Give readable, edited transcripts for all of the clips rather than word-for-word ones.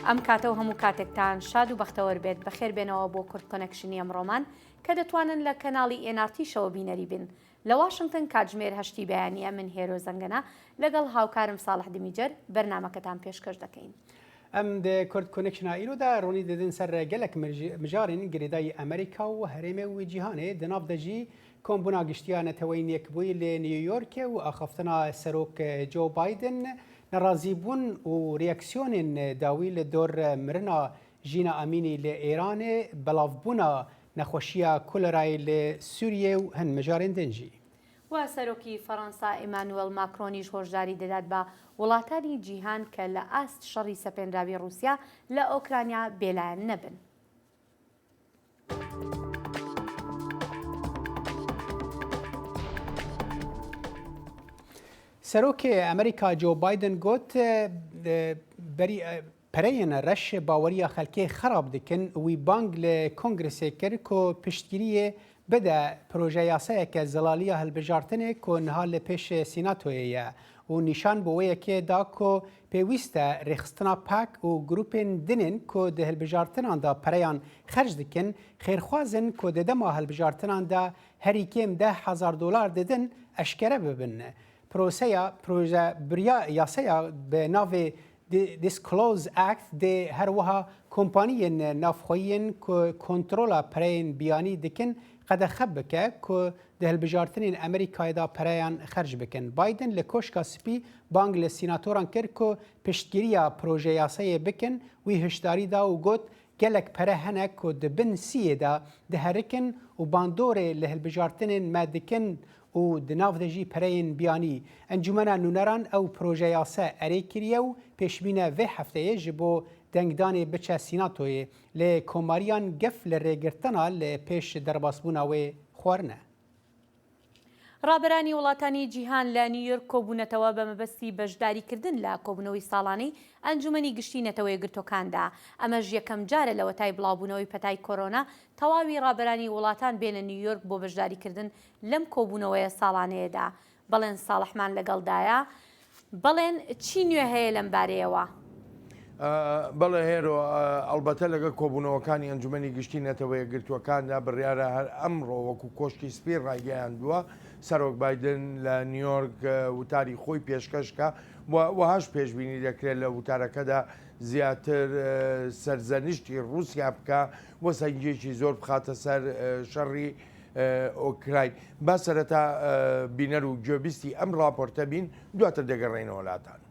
ئەم کاتە و هەموو کاتێکتان شاد و بەختەوەر بێت بەخێر بێنەوە بۆ کورد کۆنەکشنی ئەمڕۆمان کە دەتوانن لە کەناڵی NRT-شەوە بینەری بن. لە واشنگتن کاتژمێر 8 بەیانیە من هێرۆ زەنگەنە لەگەڵ هاوکارم ساڵح دمیجەر بەرنامەکەتان پێشکەش دەکەین. ئەم کورد کۆنەکشنا ئیرۆدا ڕوونی دەدەن سەر گەلک مژارین گرێدای ئەمریکا و هەرێمێ و جیهانێ دەناو دەژی کۆمبوونا گشتیانەتەوەی نێکبووی لە نیویۆرکێ و ئاخەفتنا سەرۆک جۆ بایدن نەڕازیبوون و ریەکسیۆنên داوی لە دۆر مرنا ژینە ئەمینی لە ئێرانێ بەڵاوبوونا نەخۆشیە کولەرای لە سووریێ و هەند مژارێن دەنجی. و سەرۆکی فەڕەنسا ئیمانوێل ماکرۆنیش هۆشداری دەدات بە وڵاتانی جیهان کە لە ئاست شەڕی سەپێنراوی رووسیا لە ئۆکرانیا بێلایەن نەبن. سەرۆکێ ئەمریکا جۆ بایدن گوت پەرەیەنە ڕەش باوەریە خەلکێ خراپ دکن وی بانگ لە کۆنگرسێ کرد کۆ پشتگیریە بدە پرۆژە یاسایەکە زەلالیە هەلبژارتنێک کۆ نها لە پێش سیناتۆیەیە و نیشان بۆ وەیەکێ دا کۆ پێویستە ڕێخستنا پاک و گروپên dinên کۆ دە هەلبژارتنان دا پەرەیان خەرج دکن خێرخوازن کۆ دەدەما هەلبژارتنان دا هەری کێم $10,000 ددن ئەشکەرە ببن. پروژه بریا یاسaya به ناو Disclose Act de هر وها کمپانیین نافخویین که کنترل پرین بیانی دکن قد خب بکه که ده هلبجارتنین امریکای دا پریان خرج بکن. بایدن لکوشکا سپی بانگ لسیناتوران کرد که پشتگیری پروژه یاسای بکن وی هشداری دا و گوت گلک پره هنه که ده بن سیه دا ده هرکن و باندوره لهلبجارتنین مدکن و دناو دجی پرین بیانی انجمنا نونران او پروژه یاسا اری کریه و پیشبینه و هفته جبو دنگدان بچه سیناتوی لی کوماریان گف لرگرتنا لی پیش درباسبونا و خوارنه. ڕابەرانی وڵاتانی جیهان لە نیویۆرک کۆبوونەتەوە بە مەبەستی بەشداریکردن لە کۆبوونەوەی ساڵانەی ئەنجومەنی گشتی نەتەوەی گرتوەکاندا. ئەمەش یەکەم جارە لە وەتای بڵاوبوونەوەی پەتای کۆرۆنا تەواوی ڕابەرانی وڵاتان بێنە نیویۆرک بۆ بەشداریکردن لەم کۆبوونەوەیە ساڵانەیەدا. بەڵێن ساڵحمان لەگەڵدایە. بەڵێن چی نوێ هەیە لەم بارەیەوە؟ بەڵێ هێرۆ ئەلبەتە لەگە کۆبوونەوەکانی ئەنجومەنی گشتی نەتەوەیە گرتووەکاندا بڕیارە هەر ئەمڕۆ وەکو کۆشتی سپی ڕایگەیاندووە سەرۆک بایدن لە نیویۆرک وتاری خۆی پێشکەشکە وهاش پێشبینی دەکرێت لە وتارەکەدا زیاتر سەرزەنیشتی رووسیا بکە وە سەنگێکی زۆر بخاتە سەر شەڕی ئۆکراین. با سەرەتا بینەر و گوێبیستی ئەم راپۆرتە بین دواتر دەگەڕێنەوە وڵاتان.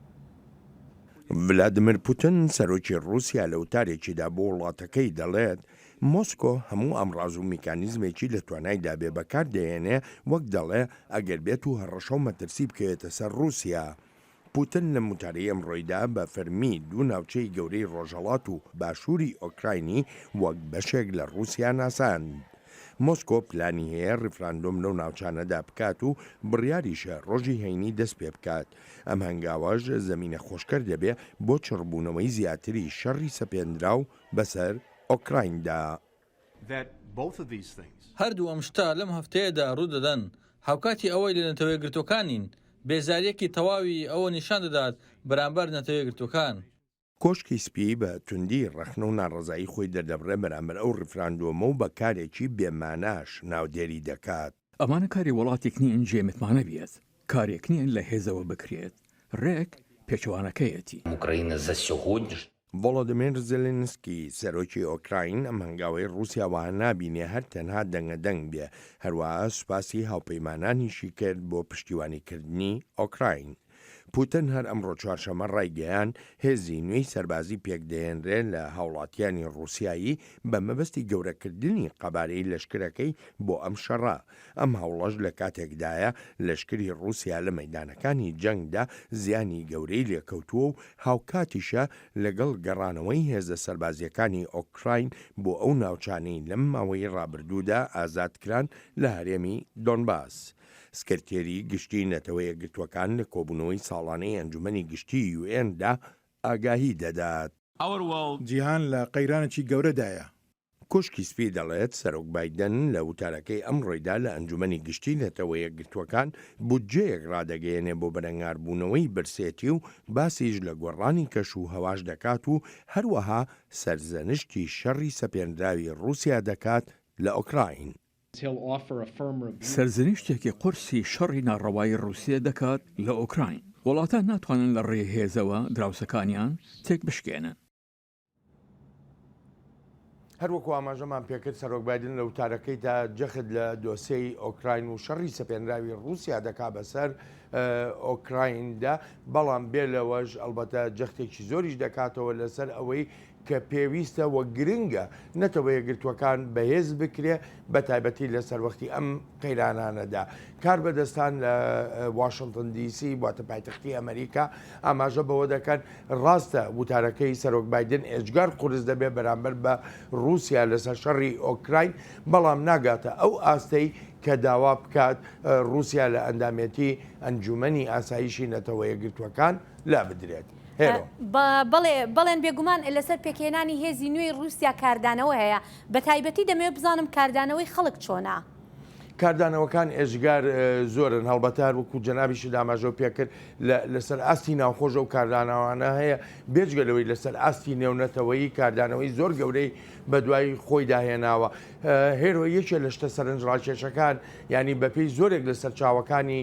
ڤلادیمیر پوتین سەرۆکی رووسیا لە وتارێکیدا بۆ وڵاتەکەی دەڵێت مۆسکۆ هەموو ئەمڕاز و میکانیزمێکی لە توانایدا بێ بەکاردێنێ وەک دەڵێ ئەگەر بێت و هەڕەشە و مەترسی بکەوێتە سەر رووسیا. پوتین لە موتارەی ئەمڕۆیدا بە فەرمی دوو ناوچەی گەورەی ڕۆژهەڵات و باشووری ئۆکراینی وەک بەشێک لە رووسیا ناساند. مۆسکۆ پلانی هەیە ڕیفراندۆم لەو ناوچانەدا بکات و بڕیاریشە ڕۆژی هەینی دەست پێ بکات. ئەم هەنگاوەش زەمینە خۆشکەر دەبێ بۆ چڕبوونەوەی زیاتری شەڕی سەپێنراو بەسەر ئۆکرایندا. هەردوو ئەم شتە لەم هەفتەیەدا ڕوودەدەن هاوکاتی ئەوەی لە نەتەوەی گرتوەکانین بێزاریەکی تەواوی ئەوە نیشان دەدات بەرامبەر نەتەوەی گرتوەکان. کۆشکی سپی بە توندی ڕەخنە و ناڕزایی خۆی دەردەبڕێ بەرامبەر ئەو ڕیفراندۆمە و بەکارێکی بێماناش ناودێری دەکات. ئەمانە کاری وڵاتێک نین جێمتمانە بێت کارێک نییە لە هێزەوە بکرێت ڕێک پێچوانەکەیەتی. ڤۆڵۆدیمیر زێلێنسکی سەرۆکی ئۆکراین ئەم هەنگاوەی رووسیاوە نابینێ هەر تەنها دەنگەدەنگ بێ هەروەها سوپاسی هاوپەیمانانیشی کرد بۆ پشتیوانیکردنی ئۆکراین. پوتین هەر ئەمڕۆ چوارشەمە ڕایگەیان هێزی نوێی سەربازی پێکدەهێنرێن لە هاوڵاتیانی رووسایی بە مەبەستی گەورەکردنی قەبارەی لەشکرەکەی بۆ ئەم شەڕە. ئەم هەوڵەش لە کاتێکدایە لەشکری رووسیا لە مەیدانەکانی جەنگدا زیانی گەورەی لێکەوتووە و هاوکاتیشە لەگەڵ گەڕانەوەی هێزە سەربازیەکانی ئۆکراین بۆ ئەو ناوچانەی لەم ماوەی ڕابردوودا ئازادکران لە هەرێمی دۆنباس. سکرتێری گشتی نەتەوەیە گرتوەکان لە کۆبوونەوەی ساڵانەی ئەنجومەنی گشتی UN دا ئاگاهی دەدات. جیهان لە قەیرانێکی گەورەدایە. کۆشکی سپی دەڵێت سەرۆک بایدن لە وتارەکەی ئەمڕۆیدا لە ئەنجومەنی گشتی نەتەوە یەکگرتووەکان بودجەیەک ڕادەگەیەنێ بۆ بەرەنگاربوونەوەی برسێتی و باسیش لە گۆڕانی کەش و هەواش دەکات و هەروەها سەرزەنشتی شەڕی سەپێنراوی رووسیا دەکات لە ئۆکراین. سەرزنیشتێکی قورسی شەڕی ناڕەوای رووسیا دەکات لە ئۆکراین. وڵاتان ناتوانن لە ڕێهێزەوە دراوسەکانیان تێک بشکێنن. هەروەکو ئاماژەمان پێکرد سەرۆک بایدن لە وتارەکەیدا جەخت لە دۆسەی ئۆکراین و شەڕی سەپێنراوی رووسیا دەکا بەسەر ئۆکرایندا، بەڵام بێ لەوەش ئەلبەتە جەختێکی زۆریش دەکاتەوە لەسەر ئەوەی کە پێویستە وە گرنگە نەتەوە یەکگرتوەکان بەهێز بکرێ بە تایبەتی لەسەر وەختی ئەم قەیرانانەدا. کار بەدەستان لە واشنگتن دیسی واتە پایتەختی ئەمریکا ئاماژە بەوە دەکەن ڕاستە وتارەکەی سەرۆک بایدن ئێجگار قورس دەبێ بەرامبەر بە رووسیا لەسەر شەڕی ئۆکراین، بەڵام ناگاتە ئەو ئاستەی کە داوا بکات رووسیا لە ئەندامەتی ئەنجومەنی ئاسایشی نەتەوە یەکگرتوەکان لا بدرێت. بەڵێن بێگومان لەسەر پێکهێنانی هێزی نوێی رووسیا کاردانەوە هەیە، بە تایبەتی دەمەوێت بزانم کاردانەوەی خەڵک چۆنا. کاردانەوەکان ئێژگار زۆرن، هەڵبەتە وەکو جەنابیشی داماژەوە پێکرد لەسەر ئاستی ناوخۆش و کاردانەوانە هەیە، بێجگەلەوەی لەسەر ئاستی نێونەتەوەی کاردانەوەی زۆر گەورەی بە دوای خۆی داهێناوە. هێرۆ یەکێ لە شتە سەرنجڕاکێشەکان ینی بەپێی زۆرێک لەسەر چاوەکانی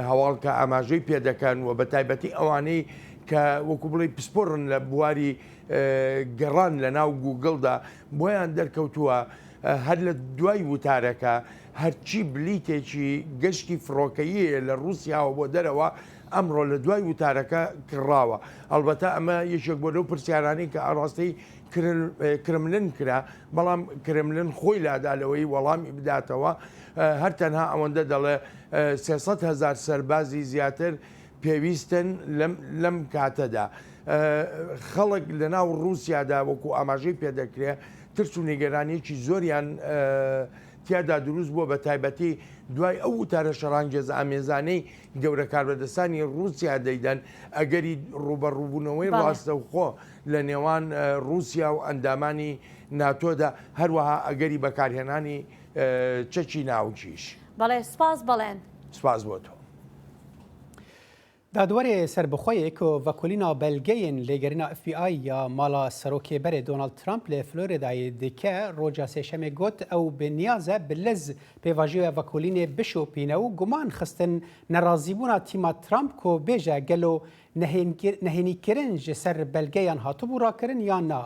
هەواڵکە ئاماژەی پێدەکەن و بە تایبەتی ئەوانەی کە وەکو بڵێ پسپۆڕن لە بواری گەڕان لە ناو گوگڵدا بۆیان دەرکەوتووە هەر لە دوای وتارەکە هەرچی بلیتێکی گەشتی فڕۆکەیە لە رووسیاوە بۆ دەرەوە ئەمڕۆ لە دوای وتارەکە کڕاوە. ئەلبەتە ئەمە یەکێک بۆ لەو پرسیارانی کە ئاڕاستی کرملن کرا، بەڵام کرملن خۆی لادالەوەی وەڵامی بداتەوە. هەر تەنها ئەوەندە دەڵێ 300,000 سەربازی زیاتر پێویستن لەم کاتەدا. خەڵک لە ناو رووسیادا وەکو ئاماژەی پێدەکرێ ترس و نیگەرانیەکی زۆریان تیادا دروست بووە، بە تایبەتی دوای ئەو وتارە شەڕانگێز ئامێزانەی گەورە کاربەدەستانی رووسیا دەیدەن ئەگەری ڕوبەڕووبوونەوەی ڕاستەوخۆ لە نێوان رووسیا و ئەندامانی ناتۆدا، هەروەها ئەگەری بەکارهێنانی چەکی ناوچیش. بەڵێ سپاس بەڵێن. سپاس بۆ تۆ. دادوەرێ سربەخۆیەک و ڤەکۆلینا بەلگەیەن لێگەرینا FBI یا ماڵا سەرۆکێبەرێ دۆناڵد ترامپ لە فلۆریدایە دکە ڕۆژا سێشەمێ گوت ئەو بنیازە بلەز پێواژەیە ڤەکۆلینێ بشۆپینە و گومان خستن نەڕازیبوونا تیما ترامپ کۆ بێژە گەلۆ نەهێنیکردن ji ser بەلگەیان هاتوبوو ڕاکردن یان نا.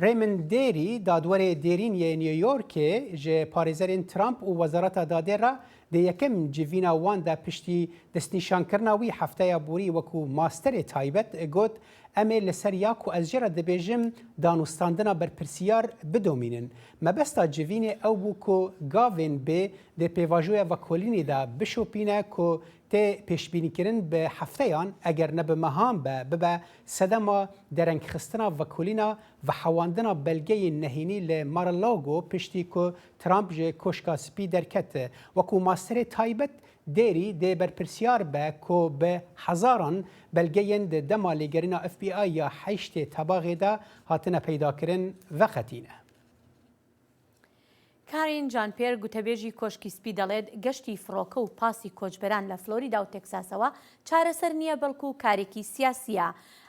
ریمن دێری دادوەرێ دێرینیە نیویۆرکێ ji parêzerên Trump û wezareta dadê re dê yekem civîna wan de piştî destnîşankirina wî hefteya borî wekû masterê taybet got em ê li ser ya ku ez jê re dibêjim danûstandina berpirsiyar bidomînin. Mebesta civînê ew bû ku gavên bê dê pêvajoya vekolînê de bişopîne ku tê pêşbînîkirin bi hefteyan eger ne bi mehan be bibe sedema derengxistina vekolîna ve hewandina belgeyên nehînî li Mar-a-Lago piştî ku Trump ji koşka spî derket wekû masterê taybet dêrî dê berpirsiyar be ku bi hezaran belgeyên di dema lêgerîna FBI ya heştê tebaxê de hatine peydakirin vexetîne. کارین جانپێر گوتەبێژی کۆشکی سپی دەڵێت گەشتی فڕۆکە و پاسی کۆچبەران لە فلۆریدا و تێکساسەوە چارەسەر نییە بەڵکو و کارێکی سیاسیە.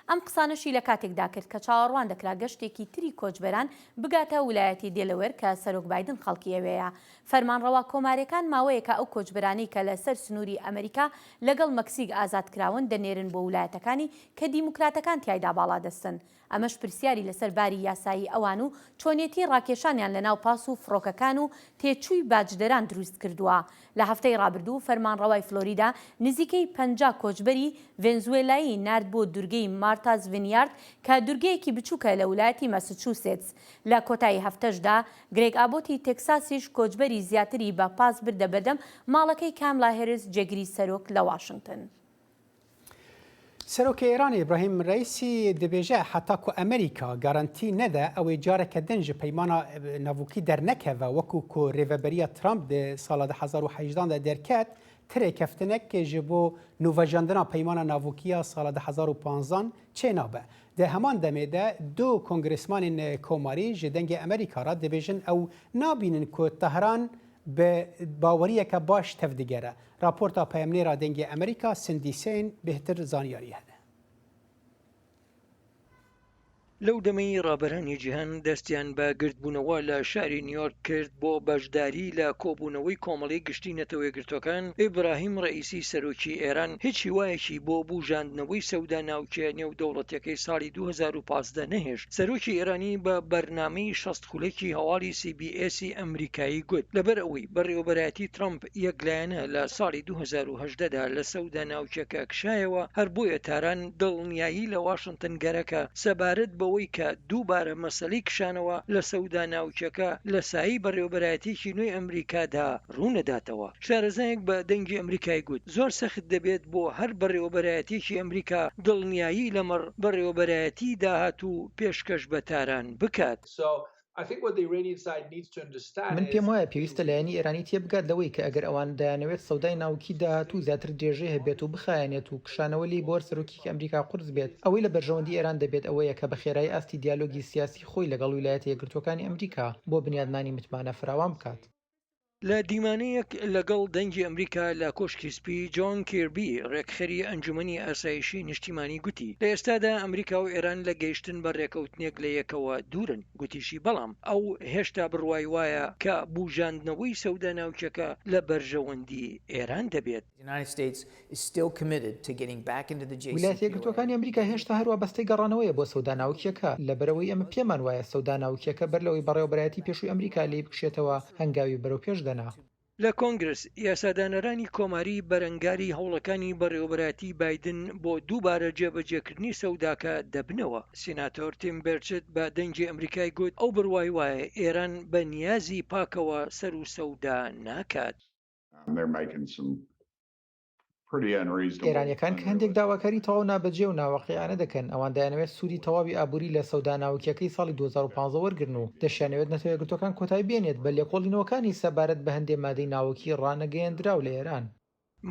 ئەم قسانەشی لە کاتێکدا کرد کە چاوەڕوان دەکرا گەشتێکی تری کۆچبەران بگاتە ویلایەتی دێلەوێر کە سەرۆک بایدن خەڵکی ئەوەیە. فەرمانڕەوا کۆمارەکان ماوەیە کە ئەو کۆچبەرانەی کە لەسەر سنووری ئەمریکا لەگەڵ مەکسیک ئازادکراون دەنێرن بۆ ویلایەتەکانی کە دیموکراتەکان تیایدا باڵا دەستن. ئەمەش پرسیاری لەسەر باری یاسایی ئەوان و چۆنیەتی ڕاکێشانیان لە ناو پاس و فڕۆکەکان و تێچووی باجدەران دروست کردووە. لە هەفتەی ڕابردوو فەرمانڕەوای فلۆریدا نزیکەی 50 کۆچبەری ڤێنزوێلایی نارد بۆ دوورگەی مارتاز ڤینیارد کە دوورگەیەکی بچووکە لە ویلایەتی مەساچوسێتس. لە کۆتایی هەفتەشدا گرێگ ئابۆتی تێکساسیش کۆچبەری زیاتری بە پاس بردە بەردەم ماڵەکەی کاملا هێرس جێگیری سەرۆک لە واشنگتن. سەرۆکی ئێرانی ئیبراهیم ڕەیسی دەبێژە حتا کو ئەمریکا گارانتی نەدا ئەوەی جارێکە دەن ji peymana navûkî dernekeve wekû ku rêveberiya Trump di sala 2018 de derket ترێکەفتنێک ji bo nûvejandina peymana navûkiya sala 2015 çênabe. Di heman demê de du kongresmanên komarî ji dengê Amerîka ra dibêjin ew nabînin ku Tehran bi baweriyeke baş tev digere. Raporta peyamnêra dengê Amerîka Cindy Saine bêhtir zaniyarî hene. لەو دەمەی ڕابەرانی جیهان دەستیان بە گرتبوونەوە لە شاری نیویۆرک کرد بۆ بەشداری لە کۆبوونەوەی کۆمەڵی گشتی نەتەوەی گرتوەکان ئیبراهیم ڕئیسی سەرۆکی ئێران هیچ هیوایەکی بۆ بوژاندنەوەی سەودا ناوچە نێودەوڵەتیەکەی ساڵی 2015 نەهێشت. سەرۆکی ئێرانی بە بەرنامەی 60 خولەکی هەواڵی CBS ئەمریکایی گوت لەبەر ئەوەی بەڕێوەبەرایەتی ترامپ یەکلایەنە لە ساڵی 2018دا لە سەودا ناوچەکە کشایەوە هەر بۆیە تاران دڵنیایی لە واشنگتن گەرەکە سەبارەت بەوەی کە دووبارە مەسەلەی کشانەوە لە سەودا ناوچەکە لە سایی بەڕێوەبەرایەتیی نوێی ئەمریکادا ڕوونەداتەوە. شارەزایەک بە دەنگی ئەمریکای گوت زۆر سەخت دەبێت بۆ هەر بەڕێوەبەرایەتیی ئەمریکا دڵنیایی لەمەڕ بەڕێوەبەرایەتی داهاتوو پێشکەش بە تاران بکات. من پێم وایە پێویستە لایەنی ئێرانی تێبگات لەوەی کە ئەگەر ئەوان دەیانەوێت سەودای ناوکی داهاتوو زیاتر درێژێ هەبێت و بخایەنێت و کشانەوە لی بۆ سەرۆکی ئەمریکا قورس بێت ئەوەی لە بەرژەوەندی ئێران دەبێت ئەوەیە کە بە خێرایی ئاستی دیالۆگی سیاسی خۆی لەگەڵ ویلایەتە یەکگرتوەکانی ئەمریکا بۆ بنیادنانی متمانە فراوان بکات. لە دیمانەیەک لەگەڵ دەنگی ئەمریکا لە کۆشکی سپی جۆن کێربی ڕێکخەری ئەنجومەنی ئاسایشی نیشتیمانی گوتی لە ئێستادا ئەمریکا و ئێران لە گەیشتن بە ڕێکەوتنێک لە یەکەوە دوورن. گوتیشی بەڵام ئەو هێشتا بڕوای وایە کە بوژاندنەوەی سەودا ناوچەکە لە بەرژەوەندی ئێران دەبێت. ویلایەتە یەکگرتوەکانی ئەمریکا هێشتا هەروە بەستەی گەڕانەوەیە بۆ سەودا ناوکیەکە لەبەرەوەی ئەمە پێمان وایە سەودا ناوکیەکە بەر لەوەی بەڕێوەبەرایەتی پێشووی ئەمریکا لێ بکشێتەوە هەنگاوی بەرەو پێش دەنا. لە کۆنگرس یاسادانەرانی کۆماری بەرەنگاری هەوڵەکانی بەڕێوەبەرایەتی بایدن بۆ دووبارە جێبەجێکردنی سەوداکە دەبنەوە. سیناتۆر تیم بێرچت بە دەنگی ئەمریکای گوت ئەو بڕوای وایە ئێران بە نیازی پاکەوە سەر و سەودا ناکات. ئێرانیەکان کە هەندێک داواکاری تەواو نابەجێ و ناوەقیعانە دەکەن ئەوان دەیانەوێت سوودی تەواوی ئابووری لە سەودا ناوکیەکەی ساڵی 2015 وەرگرن و دەشیانەوێت نەتەوە یەکگرتوەکان کۆتایی بێنێت بە لێکۆڵینەوەکانی سەبارەت بە هەندێک مادەی ناوەکی ڕانەگەیەندراو لە ئێران.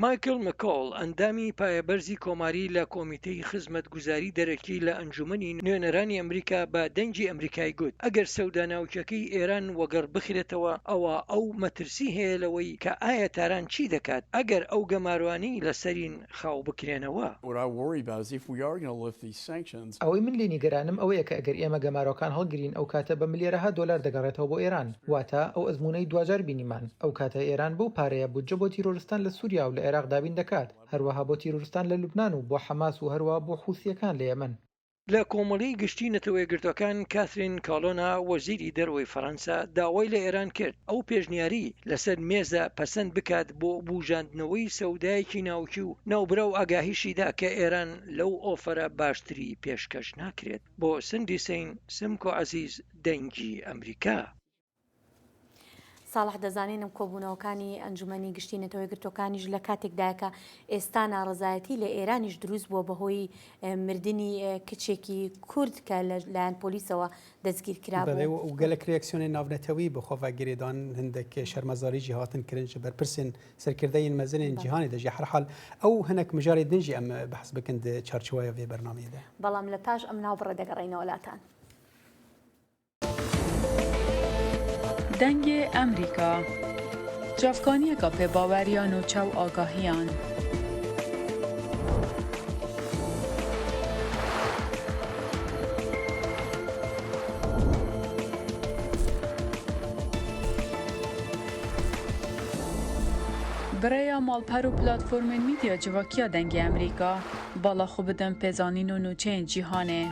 مایکل مکۆڵ ئەندامی پایەبەرزی کۆماری لە کۆمیتەی خزمەتگوزاری دەرەکی لە ئەنجومەنی نوێنەرانی ئەمریکا بە دەنگی ئەمریکای گوت ئەگەر سەودا ناوچەکەی ئێران وەگەڕ بخرێتەوە ئەوە ئەو مەترسی هەیە لەوەی کە ئایا تاران چی دەکات ئەگەر ئەو گەماروانی لەسەرین خاو بکرێنەوە. ئەوەی من لێ نیگەرانم ئەوەیە کە ئەگەر ئێمە گەمارۆکان هەڵگرین ئەو کاتە بە ملیێرەها دۆلار دەگەڕێتەوە بۆ ئێران واتە ئەو ئەزمونەی دوجار بینیمان ئەو کاتە ئێران بەو پارەیە بودجە بۆ تیرۆریستان لە سووریا و لە عێراق دابین دەکات هەروەها بۆ تیرۆریستان لە لوبنان و بۆ حەماس و هەروە بۆ حوسیەکان لە یەمەن. لە کۆمەڵی گشتی نەتەوە یەکگرتوەکان کاترین کاڵۆنا وەزیری دەرەوەی فەڕەنسا داوای لە ئێران کرد ئەو پێشنیاری لەسەر مێزە پەسەند بکات بۆ بوژاندنەوەی سەودایەکی ناوکی و ناوبرە و ئاگاهیشیدا کە ئێران لەو ئۆفەرە باشتری پێشکەش ناکرێت. بۆ سندی سین سمکۆ عەزیز دەنگی ئەمریکا. ساڵح دەزانێنم کۆبوونەوەکانی ئەنجومەنی گشتی نەتەوە یەکگرتوەکانیش لە کاتێکدایکە ئێستا ناڕزایەتی لە ئێرانیش دروست بووە بەهۆی مردنی کچێکی کورد کە لەلایەن پۆلیسەوە دەستگیر کرابوو و گەلک ریاکسیۆنی ناونەتەوەی بەخۆڤ گرێدان هەندێک شەرمەزاری هاتن کردن ji berpirsên serkirdeyên mezinên cîhanê de jî her hal ew hinek mijarê din jî em behs bikin di çarçoya vê bernameyê de. بەڵام لە پاش ئەم ناوبڕە دەگەڕێنەوە لاتان. دەنگێ ئەمریکا جافکانیەکە پێباوەریان و چاو ئاگاهیان. برaya malper û platformên mîdya civakiya dengê Amerîka bala xwe bidin pêzanîn û nûçeyên cîhanê.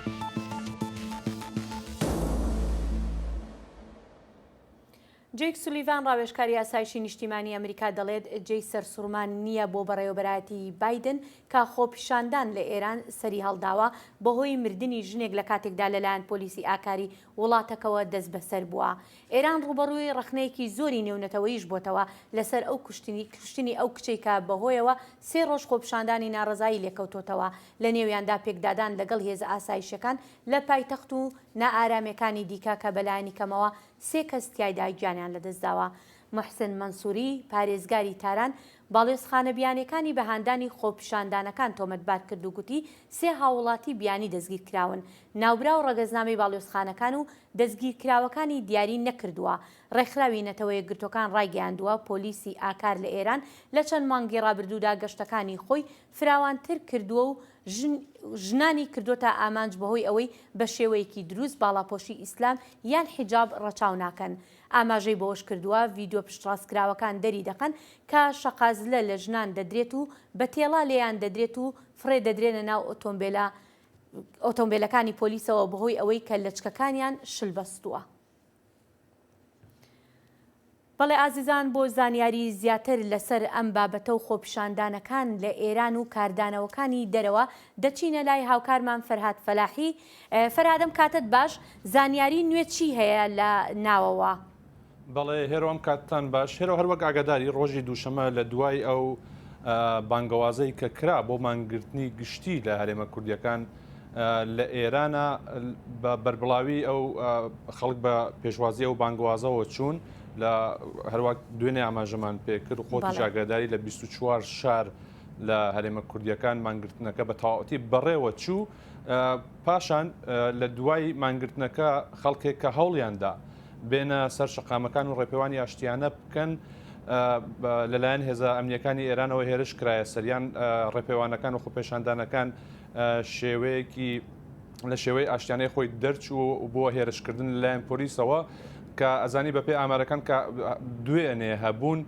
جێک سولیڤان ڕاوێژکاری ئاسایشی نیشتیمانی ئەمریکا دەڵێت جێی سەرسوڕمان نییە بۆ بەڕێوەبەرایەتی بایدن کە خۆپیشاندان لە ئێران سەری هەڵداوە بەهۆی مردنی ژنێک لە کاتێکدا لەلایەن پۆلیسی ئاکاری وڵاتەکەەوە دەست بەسەر بووە. ئێران ڕوبەڕووی ڕخنەیەکی زۆری نێونەتەوەیش بۆتەوە لەسەر ئەو کوشتنی ئەو کچێکە بەهۆیەوە 3 ڕۆژ خۆپیشاندانی ناڕزایی لێکەوتۆتەوە لە نێویاندا پێکدادان لەگەڵ هێز ئاسایشەکان لە پایتەخت و نائارامەکانی دیکە کە بەلایەنی کەمەوە 3 کەس تیایدا گیانیان لەدەستداوە. محسن منسووری پارێزگاری تاران باڵێۆزخانە بیانیەکانی بەهاندانی خۆپیشاندانەکان تۆمەتبار کرد و گوتی 3 هاوڵاتی بیانی دەستگیر کراون. ناوبرا و ڕەگەزنامەی باڵێۆزخانەکان و دەستگیرکراوەکانی دیاری نەکردووە. ڕێکخراوی نەتەوە یەکگرتوەکان ڕایگەیاندووە پۆلیسی ئاکار لە ئێران لە چەند مانگی ڕابردوودا گەشتەکانی خۆی فراوانتر کردووە و ژنانی کردوتە ئامانج بەهۆی ئەوەی بە شێوەیەکی دروست باڵاپۆشی ئیسلام یان حیجاب ڕەچاو ناکەن. ئاماژەی بەوەش کردووە ڤیدیۆ پشتڕاستکراوەکان دەری دەکەن کە شەقازلە لە ژنان دەدرێت و بە تێڵا لێیان دەدرێت و فڕێ دەدرێنە ناو ئۆتۆمبیلەکانی پۆلیسەوە بەهۆی ئەوەی کە لەچکەکانیان شل بەستووە. بەڵێ ئازیزان بۆ زانیاری زیاتر لەسەر ئەم بابەتە و خۆپیشاندانەکان لە ئێران و کاردانەوەکانی دەرەوە دەچینە لای هاوکارمان فەرهاد فەلاحی. فەرهادم کاتت باش، زانیاری نوێ چی هەیە لە ناوەوە؟ بەڵێ هێرۆم کاتتان باش. هێرۆ هەروەک ئاگاداری ڕۆژی دووشەمە لە دوای ئەو بانگەوازەی کە کرا بۆ مانگرتنی گشتی لە هەرێمە کوردیەکان لە ئێرانە بە بەربڵاوی ئەو خەڵک بە پێشوازی ئەو بانگوازەوە چوون لە هەروەک دوێنێ ئاماژەمان پێکرد و خۆتی ئاگاداری لە 24 شار لە هەرێمە کوردیەکان مانگرتنەکە بە تەواوەتی بەڕێوە چوو. پاشان لە دوای مانگرتنەکە خەڵکێک کە هەوڵیاندا بێنە سەر شەقامەکان و ڕێپێوانی ئاشتیانە بکەن لەلایەن هێزە ئەمنیەکانی ئێرانەوە هێرش کرایە سەریان ڕێپێوانەکان و خۆپێشاندانەکان شێوەیەکی لە شێوەی ئاشتیانەی خۆی دەرچوو بۆ هێرشکردن لەلایەن پۆلیسەوە کە ئەزانی بەپێی ئامارەکان کە دوێنێ هەبوون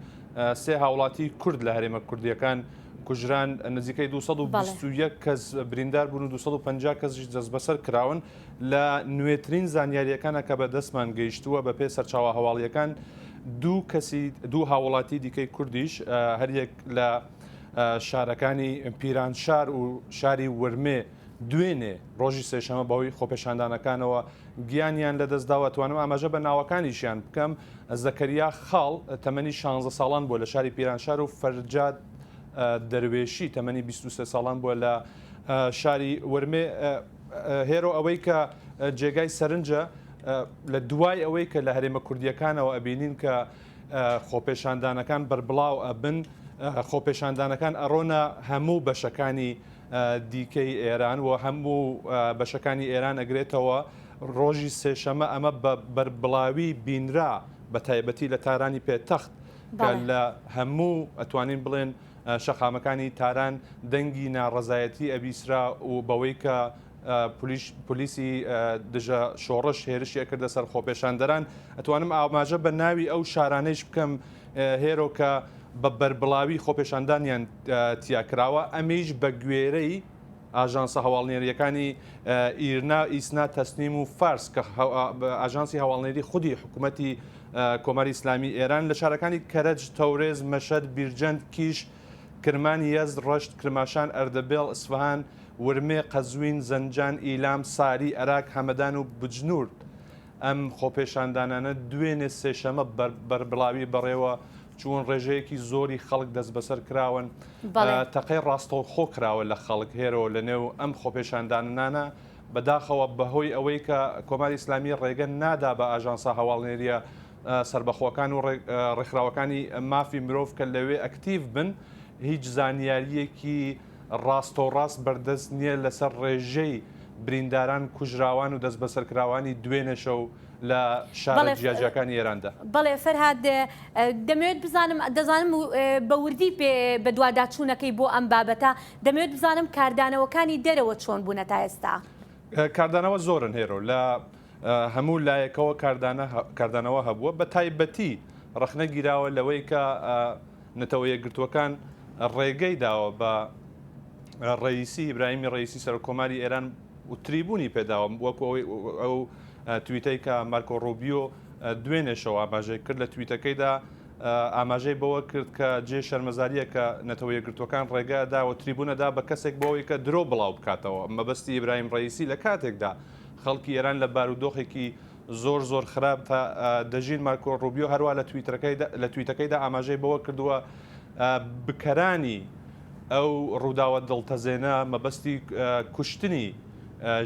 3 هاوڵاتی کورد لە هەرێمە کوردیەکان کوژران نزیکەی 221 کەس بریندار بوون و 250 کەسیش دەست بەسەر کراون لە نوێترین زانیاریەکانە کە بە دەستمان گەیشتووە بەپێی سەرچاوە هەواڵیەکان دوو هاوڵاتی دیکەی کوردیش هەریەک لە شارەکانی پیرانشار و شاری ورمێ دوێنێ ڕۆژی سێشەمە بەوەی خۆپێشاندانەکانەوە گیانیان لەدەستداوە. توانم ئاماژە بە ناوەکانیشیان بکەم. زەکەریا خاڵ تەمەنی 16 ساڵان بووە لە شاری پیرانشار و فەرجاد دەروێشی تەمەنی 23 ساڵان بووە لە شاری ورمێ. هێرۆ ئەوەی کە جێگای سەرنجە لە دوای ئەوەی کە لە هەرێمە کوردیەکانەوە ئەبینین کە خۆپێشاندانەکان بەربڵاو ئەبن، خۆپێشاندانەکان ئەڕۆنە هەموو بەشەکانی دیکەی ئێران و هەموو بەشەکانی ئێران ئەگرێتەوە. ڕۆژی سێشەمە ئەمە بە بەربڵاوی بینرا بە تایبەتی لە تارانی پێتەخت کە لە هەموو ئەتوانین بڵێن شەقامەکانی تاران دەنگی ناڕەزایەتی ئەبیسرا و بەوەی کە پلیسی دژە شۆڕش هێرشی ئەکردە سەر خۆپێشاندەران. ئەتوانم ئاماژە بە ناوی ئەو شارانەیش بکەم هێرۆ کە بە بەربڵاوی خۆپێشاندانیان تیاکراوە. ئەمیش بە گوێرەی ئاژانسە هەواڵنێریەکانی ئیرنا، ئیسنا، تەسنیم و فارس کە ئاژانسی هەواڵنێری خودی حکوومەتی کۆماری ئیسلامی ئێران لە شارەکانی کەرەج، تەورێز، مەشەد، بیرجەند، کیش، کرمانی، یەزد، ڕەشت، کرماشان، ئەردەبێڵ، ئسفهان، ورمێ، قەزوین، زەنجان، ئیلام، ساری، عێراق، هەمەدان و بجنورد. ئەم خۆپێشاندانانە دوێنێ سێشەمە بەربڵاوی بەڕێوە چوون ڕێژەیەکی زۆری خەڵک دەست بەسەر کراون. تەقەی ڕاستەوخۆ کراوە لە خەڵک هێرەوە لە نێو ئەم خۆپێشاندانانە بەداخەوە بەهۆی ئەوەی کە کۆماری ئیسلامی ڕێگە نادا بە ئاژانسە هەواڵنێریە سربەخۆکان و ڕێکخراوەکانی مافی مرۆڤ کە لەوێ ئەکتیڤ بن. هیچ زانیاریەکی ڕاستەوڕاست بەردەست نییە لەسەر ڕێژەی برینداران کوژراوان و دەست بەسەرکراوانی دوێنێ شەو لە شارە جیاجەکانی ئێراندا. بەڵێ فەرهاد دەمەوێت بزانم، دەزانم بە وردی بە دوواداچوونەکەی بۆ ئەم بابەتە دەمەوێت بزانم کاردانەوەکانی دەرەوە چۆن بوونە تا ئێستا؟ کاردانەوە زۆرن هێرۆ لە هەموو لایەکەوە کاردانەوە هەبووە بە تایبەتی ڕخنە گیراوە لەوەی کە نەتەوە یەکگرتووەکان ڕێگەی داوە بە ڕئیسی ئیبراهیمی ڕئیسی سەرۆکۆماری ئێران و تریبوونی پێداوە وەکو ئەو تویتەی کە مارکۆ ڕۆبیۆ دوێنێشەوە ئاماژەی کرد لە تویتەکەیدا ئاماژەی بەوە کرد کە جێ شەرمەزاریە کە نەتەوە یەکگرتوەکان ڕێگەدا و تریبوونەدا بە کەسێک بەوەی کە درۆ بڵاو بکاتەوە. مەبەستی ئیبراهیم ڕئیسی لە کاتێکدا خەڵکی ئێران لە بارودۆخێکی زۆر خراپ تا دەژین مارکۆ ڕۆبیۆ هەروە لە تویتەکەیدا ئاماژەی بەوە کردووە بکەرانی ئەو ڕووداوە دڵتەزێنە مەبەستی کوشتنی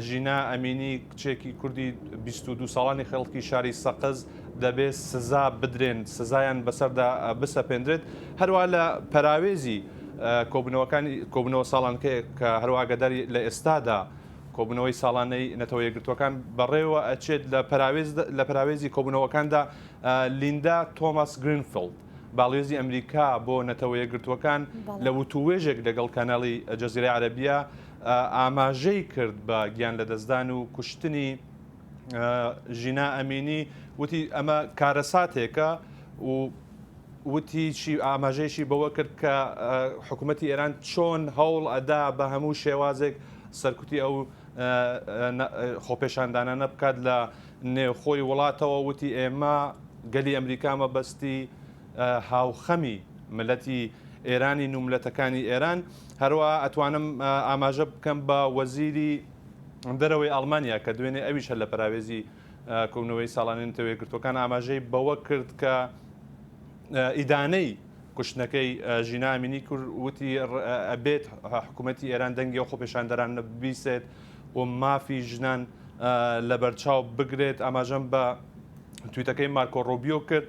ژینا ئەمینی کچێکی کوردی 22 ساڵانی خەڵکی شاری سەقز دەبێت سزا بدرێن سزایان بەسەردا بسەپێندرێت هەروە لە پەراوێزی کۆبنەوە ساڵانکەیە کە هەروەگەداری لە ئێستادا کۆبنەوەی ساڵانەی نەتەوە یەکگرتوەکان بەڕێوە ئەچێت لە پەراوێزی کۆبنەوەکاندا لیندا تۆماس گرینفیلد باڵێزی ئەمریکا بۆ نەتەوە یەکگرتوەکان لە وتووێژێک لەگەڵ کاناڵی جەزیرەی عەرەبیە ئاماژەی کرد بە گیان لەدەستدان و کوشتنی ژینا ئەمینی وتی ئەمە کارەساتێکە و وتی ئاماژەیەشی بەوە کرد کە حکوومەتی ئێران چۆن هەوڵ ئەدا بە هەموو شێوازێک سەرکوتی ئەو خۆپێشاندانانە بکات لە نێوخۆی وڵاتەوە وتی ئێمە گەلی ئەمریکا مەبەستی هاوخەمی ملەتی ئێرانی و ملەتەکانی ئێران هەروە ئەتوانم ئاماژە بکەم بە وەزیری دەرەوەی ئەڵمانیا کە دوێنێ ئەویش هەر لە پەراوێزی کۆبنەوەی ساڵانی نەتەوە یەکگرتوەکان ئاماژەی بەوە کرد کە ئیدانەی کوشتنەکەی ژینا ئەمینی کورد وتی ئەبێت حکوومەتی ئێران دەنگی و خۆپێشاندەران بیسێت و مافی ژنان لە بەرچاو بگرێت ئاماژەم بە تویتەکەی مارکۆ ڕۆبیۆ کرد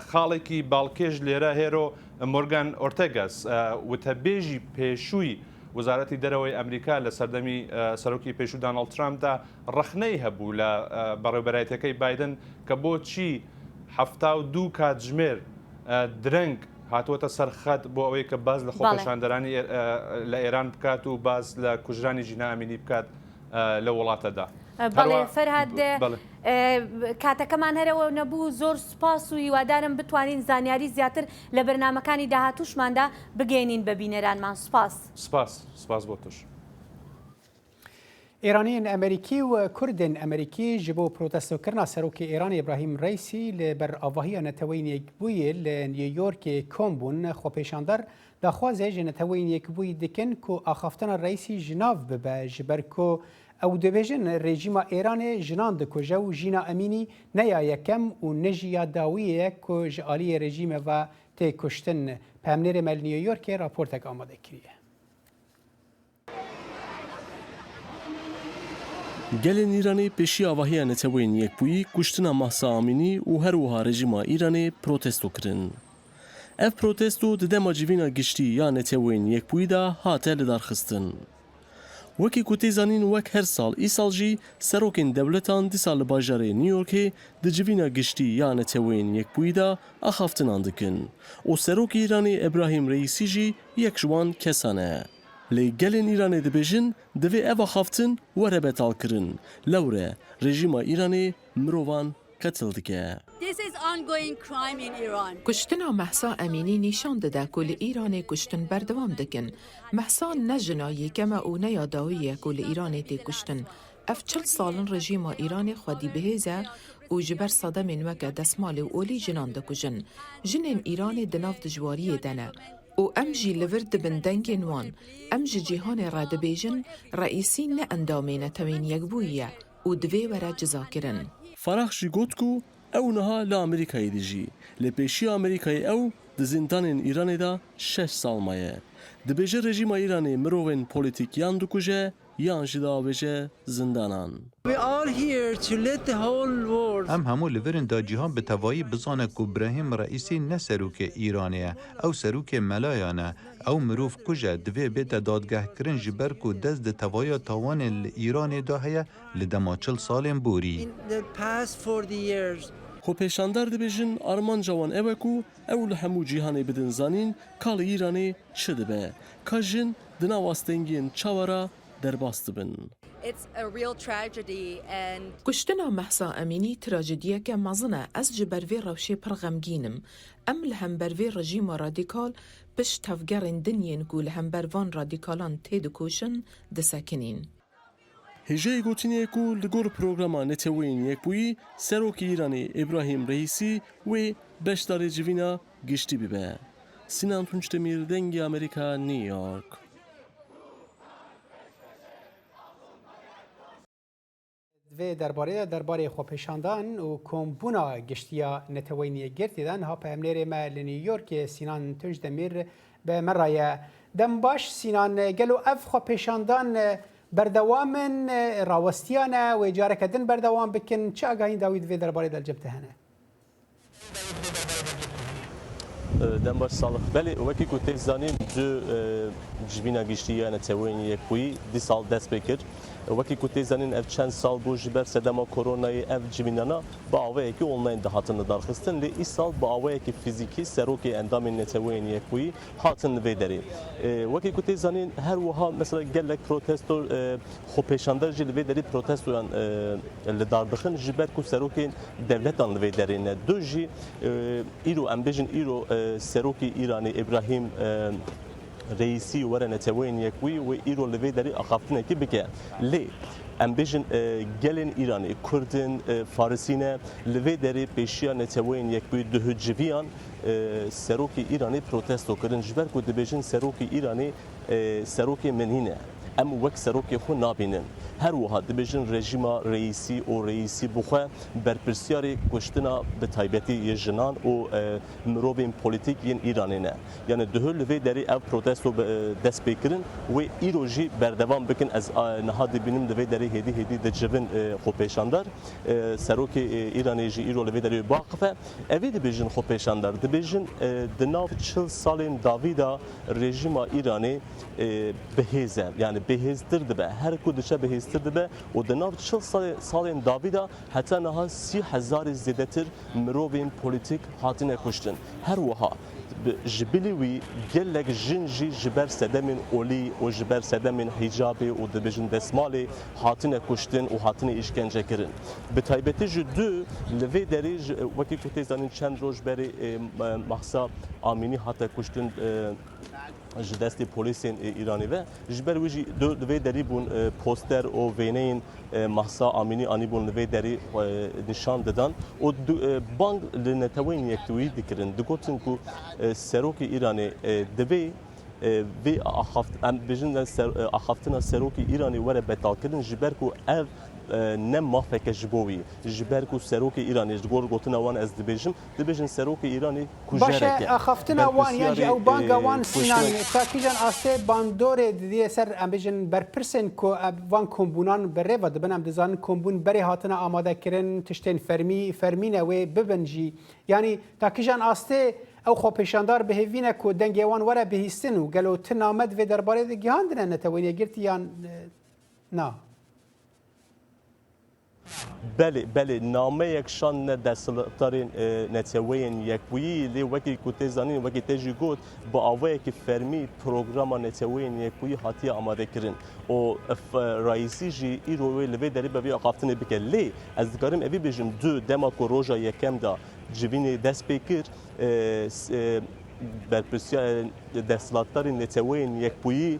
خاڵێکی باڵکێژ لێرە هێرۆ مۆرگان ئۆرتێگاس وتەبێژی پێشووی وزارەتی دەرەوەی ئەمریکا لە سەردەمی سەرۆکی پێشوو داناڵد ترامپدا ڕەخنەی هەبوو لە بەڕێوەبەرایەتەکەی بایدن کە بۆچی 72 کاتژمێر درەنگ هاتووەتە سەرخەت بۆ ئەوەی کە باز لە خۆپێشاندەرانی لە ئێران بکات و باز لە کوژرانی ژینا ئەمینی بکات لە وڵاتەدا. بەڵێ فەرهاد کاتەکەمان هەرەوە نەبوو زۆر سوپاس و هیوادارم بتوانین زانیاری زیاتر لە بەرنامەکانی داهاتووشماندا بگەێنین بە بینەرانمان سپاس بۆ توش. ئێرانیین ئەمریکی و کوردن ئەمریکی ji bo protestokirina serokê Îranê İbrahim Reîsî li ber avahiya neteweyên yekbûyê li New-Yorkê kom bûn xwepêşandar daxwazê ji neteweyên yekbûyî dikin ku axaftina Reîsî ji nav bibe ji ber ku ew dibêjin rejîma Îranê jinan dikuje û jîna Emînî neya yekem û ne jî ya dawiyê ye ku ji aliyê rejîme ve tê kuştin. Pemnêrê me li New Yorkê raportek amade kiriye. Gelên Îranê pêşî avahiya neteweyên yekbûyî kuştina Mahsa Amînî û herwiha rejîma Îranê protesto kirin. Ev protesto di dema civîna giştî ya neteweyên yekbûyî da hate lidarxistin. Wekî ku tê zanîn wek her sal îsal jî serokên dewletan dîsa li bajarê New Yorkê di civîna giştî ya neteweyên yekbûyî da axaftinan dikin û serokê Îranê İbrahim Reîsî jî yek ji wan kesan e. Lê gelên Îranê dibêjin divê ev axaftin were betalkirin. Lewre rejîma Îranê mirovan qetil dike. Kuştina Mahsa Emînî nîşan dide ku li Îranê kuştin berdewam dikin. Mahsa ne jina yekeme û ne ya dawî ye ku li Îranê tê kuştin. Ev 40 salin rejîma Îranê xwedî bihêze û ji ber sedemên weke desmalê û olî jinan dikujin. Jinên Îranê di nav dijwariyê de ne. û em jî li vir dibin dengên wan. Em ji cîhanê re dibêjin Reîsî ne endamê netewên yekbûyî ye û divê were cizakirin. Farax jî got ku ew niha li Amerîkayê dijî. Lê pêşî Amerîkayê ew di zindanên Îranê da 6 sal maye. Dibêje rejîma Îranê mirovên polîtîk yan dikuje yan jî diavêje zindanan. Em hemû li virin da cîhan bi tevayî bizane ku İbrahim Reîsî ne serokê Îranê ye, ew serokê melayan e. Ew mirov kuje divê bête dadgehkirin ji ber ku dest di tevaya tawanên li Îranê da heye li dema 40 salên borî. Xwepêşandar dibêjin armanca wan ew e ku ew li hemû cîhanê bidin zanîn ka li Îranê çi dibe. Ka jin di nav astengiyên çawa derbas dibin. Kuştina Mahsa Emînî trajediyeke mezin e. Ez ji ber vê rewşê pir xemgînim. Em li hember vê rejîma radîkal pişt tevgerên dinyên ku li hember van radîkalan tê dikoşin disekinîn. Hêjeyê gotiniyê ku li gor programa neteweyên yekbûyî serokê Îranê İbrahim Reîsî wê beşdarê civîna giştî bibe. Sinan Tunçdemir, Dengê Amerîka, New York. Vê derbarê de derbarê xwepêşandan û kombûna giştiya neteweyên yekgirtî de niha peyamnêrê me li New Yorkê Sinan Tunçdemir be me raye. Dem baş Sinan gelo ev xwepêşandan بەردەوامن ڕاوەستیانە و جارەکەدن بەردەوام بکن چه ئاگاهین داوید وێ دەربارەی دەرجەبتە هەنە دەم باش ساڵ بەێ وەکی و تێک زانین دو جبینە گشتیە نەتەوەین یەکبووی دی ساڵ دەست پێ کرد وەکی و تێک زانین ئەف چەند ساڵ بۆ ji ber sedema koronayê ev civînana bi awayekî online dihatin lidarxistin lê îsal bi awayekî fîzîkî serokê endamên neteweyên yekbûyî hatin li vê derê wekî ku tê zanîn her wiha mesela gelek protesto xwepêşander jî li vê derê protestoyan li dar dixin ji ber ku serokên devletan li vê derê ne du jî îro em bêjin îro serokê Îranê İbrahim Reîsî were neteweyên yekbûyî wê îro li vê derê axaftinekî bike lê em bêjin gelên Îranê Kurdin Farisîne li vê derê pêşiya neteweyên yekbûyî dihinciviyan serokê Îranê protesto kirin ji ber ku dibêjin serokê Îranê serokê min hîne em wek serokê xwe nabînin her wiha dibêjin rejîma reîsî û reîsî bixwe berpirsyarê kuştina bi taybetî yê jinan û mirovên polîtîk yên Îranê ne yani dihir li vê derê ev protesto dest pê kirin wê îro jî berdevam bikin ez niha dibînim li vê derê hêdî hêdî dicivin xwepêşandar serokê Îranê jî îro li vê derê baqife evê dibêjin xwepêşandar dibêjin di nav 40 salên davîda rejîma Îranê bihêze yani bihêztir dibe her ku diçe bihêztir dibe û di nav 40 salên davîda heta niha 30,000 zêdetir mirovên polîtîk hatine kuştin her wiha ji bilî wî gelek jin jî ji ber sedemên olî û ji ber sedemên hîcabê û dibêjin destmalê hatine kuştin û hatine îşkence kirin bi taybetî ji du li vê derê wekî ku tê zanîn çend roj berê Mahsa Amînî hate kuştin ji destê polîsên Îranê ve ji ber wî jî li vê derî bûn poster û vêneyên Mahsa Amînî anîbûn li vê derî nîşan didan û bang li neteweyên yekbûyî dikirin digotin ku serokê Îranê divê vê em bêjin axaftina serokê Îranê were betalkirin ji ber ku ev ne mafeke ji bo wî ji ber ku serokê Îranê ji gor gotina wan ez dibêjin serokê Îranê Baş axaftina wan yan jî ew banga wan Sinan takîjan astê bandorê didiye ser em bêjin berpirsên ku van kombûnan bi rêva dibin em dizanin kombûn berê hatine amadekirin tiştên fermîne wê bibin jî yanî takîjan astê ew xwepêşandar bihêvîne ku dengê wan were bihîstin û gelo ti named vê derbarê de gihandine neteweyî girtiyan na Belê nameyek şan ne desthilatdarên neteweyên yekbûyî lê wekî ku tê zanîn wekî tê jî got bi awayekî fermî programa neteweyên yekbûyî hatiye amadekirin û raîsî jî îro wê li vê derê bi vê axaftinê bike lê ez dikarim evî bêjim du dema ku roja yekem da civînê dest pê kir berpirsiya desthilatdarên neteweyên yekbûyî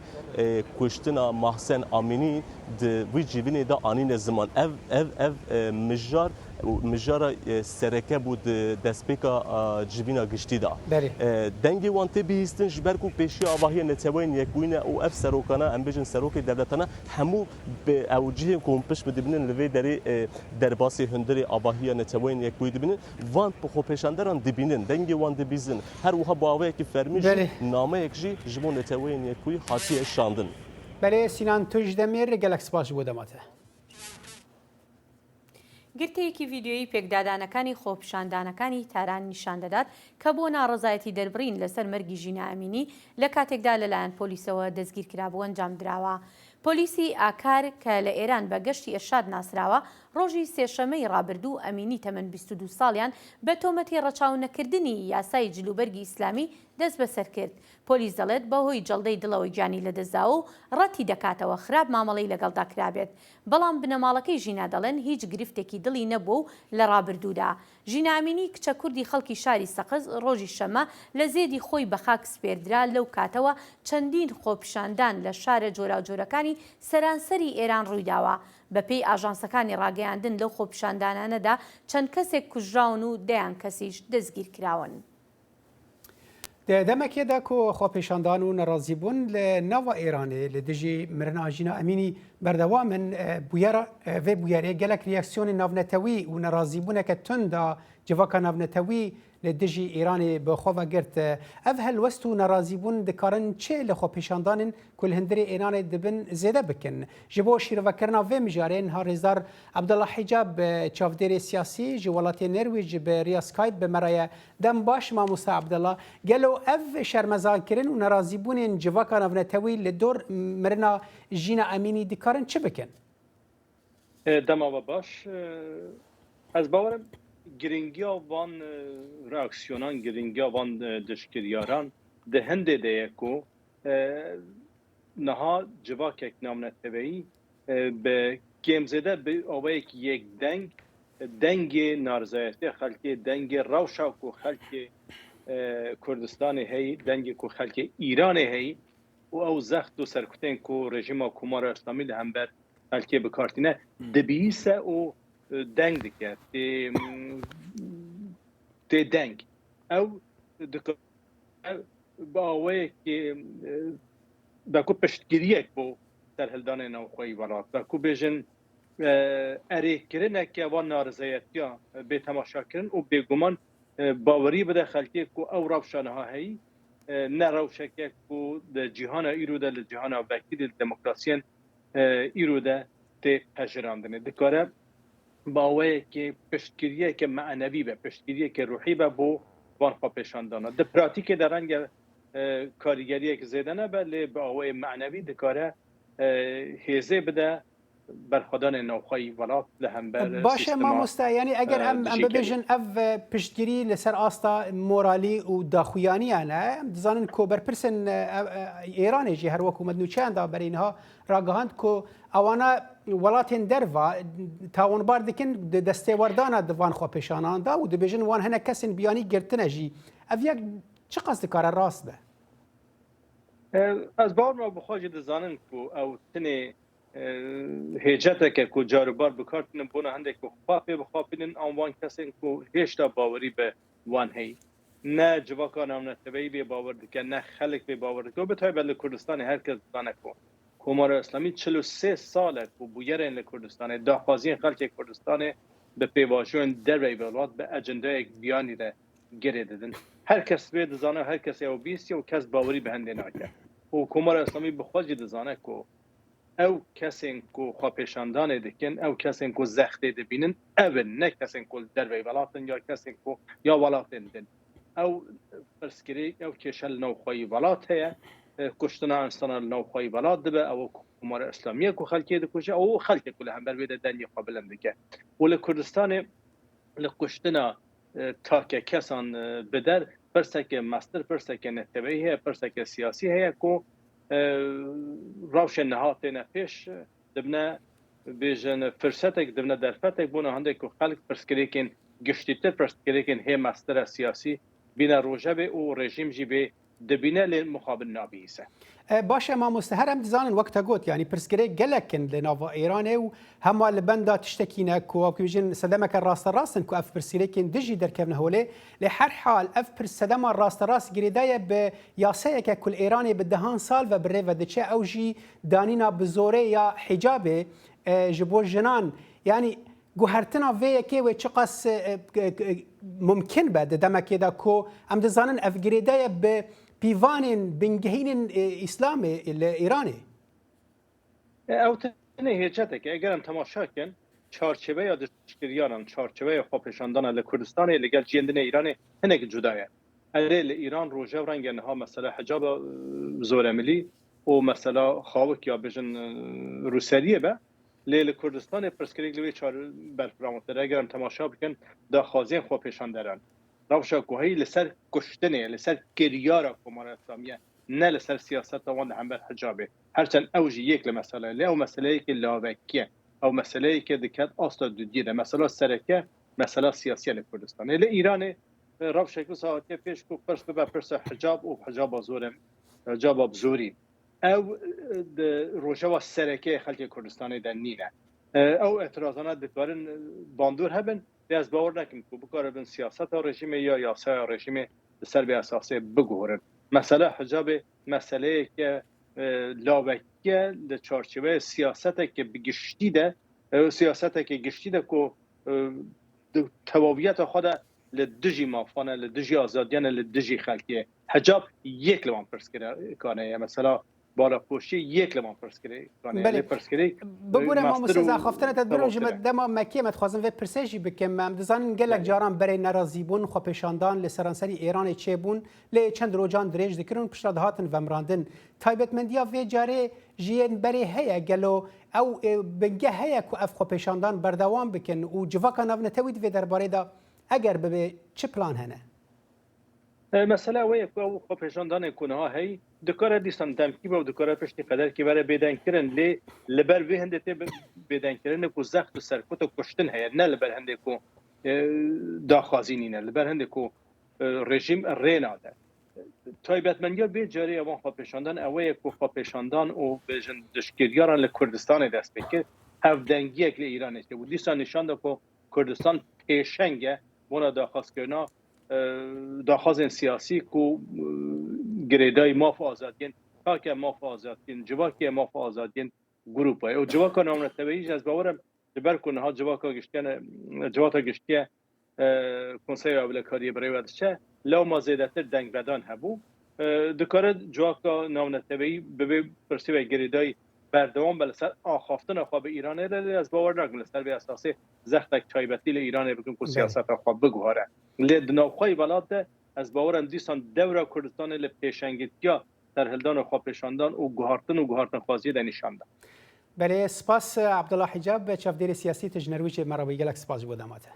kuştina Mahsen Amînî di wî civînê de anîne ziman ev mijara sereke bû di destpêka civîna giştî da dengê wan tê bihîstin ji ber ku pêşiya avahiya neteweyên yekbûyî û ev serokana em bêjin serokê devletana hemû ew cihên ku hûn piş bidibinin li vê derê derbasê hundirê avahiya neteweyên yekbûyî dibinin van xwepêşanderan dibînin dengê wan dibîzin her wiha bi awayekî fermî jî nameyek jî ji bo neteweyên yekbûyî hatiye şandin Belê Sinan tu ji demêr gelek spas ji bo demate گرتەیەکی ڤیددیۆیی پێکدادانەکانی خۆپیشاندانەکانی تاران نیشان دەدات کە بۆ ناڕزایەتی دەربڕین لەسەر مەرگی ژینە ئەمینی لە کاتێکدا لەلایەن پۆلیسەوە دەستگیر کرابوو ئەنجام درراوە. پۆلیسی ئاکار کە لە ئێران بە گەشتی ئەرشاد ناسراوە ڕۆژی سێشەمەی ڕابردوو ئەمینی تەمەن 22 ساڵیان بە تۆمەتی ڕەچاونەکردنی یاسای جلوبەرگی ئیسلامی دەست بەسەر کرد. پۆلیس دەڵێت بەهۆی جەڵدەی دڵەوەی گیانی لەدەستدا و ڕەتی دەکاتەوە خراپ مامەڵەی لەگەڵدا کرابێت. بەڵام بنەماڵەکەی ژینا دەڵێن هیچ گرفتێکی دڵی نەبوو و لە ڕابردوودا. ژینا ئەمینی کچە کوردی خەڵکی شاری سەقز ڕۆژی شەمە لە زێدی خۆی بە خاک سپێردرا لەو کاتەوە چەندین خۆپیشاندان لە شارە جۆراوجۆرەکانی سەرانسەری ئێران ڕوویداوە. بەپێی ئاژانسەکانی ڕاگەیاندن لەو خۆپیشاندانانەدا چەند کەسێک کوژراون و دەیان کەسیش دەستگیر کراون. دەمەکێدا کۆ خۆپێشاندان و نەڕازیبوون لە ناوە ئێرانێ لە دژی مرنا ژینە ئەمینی بەردەوامن بویێرە vê bûyerê gelek reaksiyonê navnetewî û nerazîbûneke tund da جواکا ناونتوی لدجی ایرانی به خوا گرت اف هل وستو ناراضی بون دکارن چه لخو پیشاندانن کل هندری ایران دبن زیاده بکن جبو شیروکرنا و مجارین ها رزدار عبدالله حجاب چافدری سیاسی جوالات نرویج به ریاسکایپ به مرای دم باش ما موسی عبدالله گلو اف شرمزان کرن و ناراضی بون جواکا ناونتوی لدور مرنا جینا امینی دکارن چه بکن دما باش از باورم گرینگیا وان راکسیونان گرینگیا وان دشکریاران ده هنده ده یکو نها جواکک نامنتوی به گمزده به اوایک یک دنگ نارضایتی خلکی دنگ روشاک و خلکی کردستان هی دنگ کو خلکی ایران هی و او زخت و سرکتن کو رژیم کمار اسلامی ده هم بر خلکی بکارتینه دبیسه و دنگ دکه تی دنگ او دکه با اوه که باکو پشتگیریک بو سرهلدان نوخوی ولات باکو بیجن اره کرنه که وان نارضایتیا به تماشا کرن و بگمان باوری بده خلکی کو او روشانه ها هی نه روشکه کو ده جهان ایرو ده لجهان وکیل دموکراسیان ایرو ده تی پجراندنه دکاره باوی که پشتگیریه که معنوی به پشتگیریه که روحی به بو وان خوا پیشاندانه ده پراتیک در رنگ کاریگریه که زیده نه بله باوی معنوی دکاره هیزه بده برخدان نوخوی ولات لهم بر باشه ما مستا یعنی اگر ام ببیجن اف پشتگیری لسر آستا مورالی و داخویانی انا دزانن کو برپرسن ایرانی جی هر وکو مدنوچان دا برینها راگهاند کو اوانا ولاتین دروا تاون بار دکن دسته وردانا دوان خو پیشانان دا و دبیجن وان هنا کسن بیانی گرتنه جی اف یک چه قصد کار راست به از بار ما بخواج دزانن کو او تنه هیجته که کو جاربار بکارتن بونه هنده که خواهی بخواهی آنوان کسین که هیشتا باوری به وان هی نه جواکان امنتبهی به باور دکن نه خلق به باور دکن به تایی بله کردستان هر کس دانه کن کمار اسلامی 43 ساله که بویرین لکردستان داخوازی خلق کردستان به پیواشون در ولات به اجنده یک بیانی ده گره دادن هر کس به دزانه هر کس او بیستی و کس باوری به هنده ناکه و کمار اسلامی بخواهی دزانه که او کسین کو خواپیشاندان دکن او کسین کو زخته دبینن او نه کسین کو در وی ولاتن یا کسین کو یا ولاتن دن او فرسکری او کشل نوخوی ولات هیا کشتنا انسان نوخوی ولات دبه او کمار اسلامیه کو خلکی دکوشه او خلکی کل هم بر ویده دنی قابلن دکه ولی کردستان لکشتنا تاکه کسان بدر پرسک مستر پرسک نتبهی هیا پرسک سیاسی هیا کو روشن نهاتنا پیش دبنا بیجن فرصتک دبنا درفتک بونه هنده که خلق پرسکریکن گشتیتر پرسکریکن هی مستر سیاسی بینا روجبه و رژیم جی به دبینه لمقابل نابیسه باشه ما مستهرم دزانن وقتا گوت يعني برسكري جلكن لنافا ايراني وهم البندا تشتكينا كو كيجن سدمك الراس راسن كو اف برسكريكن دجي دركبنا هولي لحر حال اف برسدم الراس راس جريدايه بياسيك كل ايراني بدهان سالفا بالريفا دتشا اوجي دانينا بزوري يا حجابه جبول جنان يعني گوهرتنا وی که و چقاس ممکن بعد دمک دا کو ام دزانن اف جريدايه به پیوانین بنگهین اسلام ایرانی او تنه هیچته که اگرم تماشا کن چارچوبه یا دشکریانم چارچوبه خواپیشاندان لکردستان لگل جیندن ایرانی هنه که جدایه اره ایران روژه و رنگ انها مثلا حجاب زورملی و مثلا خواهک یا بجن روسریه به لیل کردستان پرسکریک لوی چار برفرامتره اگرم تماشا بکن دا خوازین خواپیشاندران روشا کوهی لسر کشتنه لسر کریارا کمار اسلامیه نه لسر سیاست وان هم بر حجابه هرچند اوجی یک لمساله لی او مسئله که لاوکیه او مسئله که دکت آستا دودیه مسئله سرکه مسئله سیاسی لکردستان لی ایران روشا که ساعتی پیش کو پرس به پرس حجاب و حجاب زورم حجاب بزوری او روشا و سرکه خلق کردستان در نینه او اعتراضانات دکارن باندور هبن از باور نکم که بکار بین سیاست رژیم یا یاسای رژیم سر به اساس بگورن مسئله حجاب مسئله که لاوکیه در چارچوبه سیاست که بگشتی ده سیاست که گشتی ده که تواویت خود لدجی مافانه لدجی آزادیانه لدجی خلقیه حجاب یک لمان پرسکره کانه مثلا بالا پوشی یک لمان پرسکره کانه بله پرسکره بگوره ما مستزا خفتنه تدبیر جمع دما مکی متخوازم و پرسیجی بکم امدزان گلک جاران برای نرازی بون خو پیشاندان لسرانسری ایران چه بون لی چند روجان دریج دکرون پشتادهاتن و مراندن تایبت مندیا و جاره جین برای هیا گلو او بنگه هیا کو اف خو پیشاندان بردوام بکن و جواکا نو نتوید و درباره دا اگر به چه پلان هنه مثلا وی کو خو پیشاندان کنه ها هی دکاره دیستان دمکی با دکاره پشتی قدر که برای بدن کردن لی لبر وی هنده ته بدن کردن کو زخت و سرکوت و کشتن هی نه لبر هنده کو داخازینی نه لبر هنده کو رژیم رینا ده تایبت منیا به جاری اوان خو پیشاندان اوی کو خو پیشاندان او بجن دشکریاران ل کردستان دست بکه هفدنگی اکل ایران است و دیستان نشان ده کو کردستان پیشنگه ونا داخواز کردن داخواز سیاسی کو گریدای ماف آزادین که ماف آزادین جواکی ماف آزادین گروپ های و جواکا نامن تبعیج از باورم جبر کنه ها جواکا گشتیه کنسای آبلکاری برای ودشه لو ما زیدتر دنگ بدان هبو دکاره جواکا نامن تبعی به پرسی و گریدای بردوام بلسر آخافتن خواب ایرانه لی از باور نگم لسر به اساسی زختک چایبتی لی ایرانه بکن که سیاست خواب بگوهاره لی دناوخوای بلاد از باورم دیستان دورا کردستان لی پیشنگیتیا در هلدان خواب پیشاندان و گوهارتن خوازی در نشانده بله سپاس عبدالله حجاب چفدیر سیاسی تجنرویج مرابی گلک سپاس بوداماته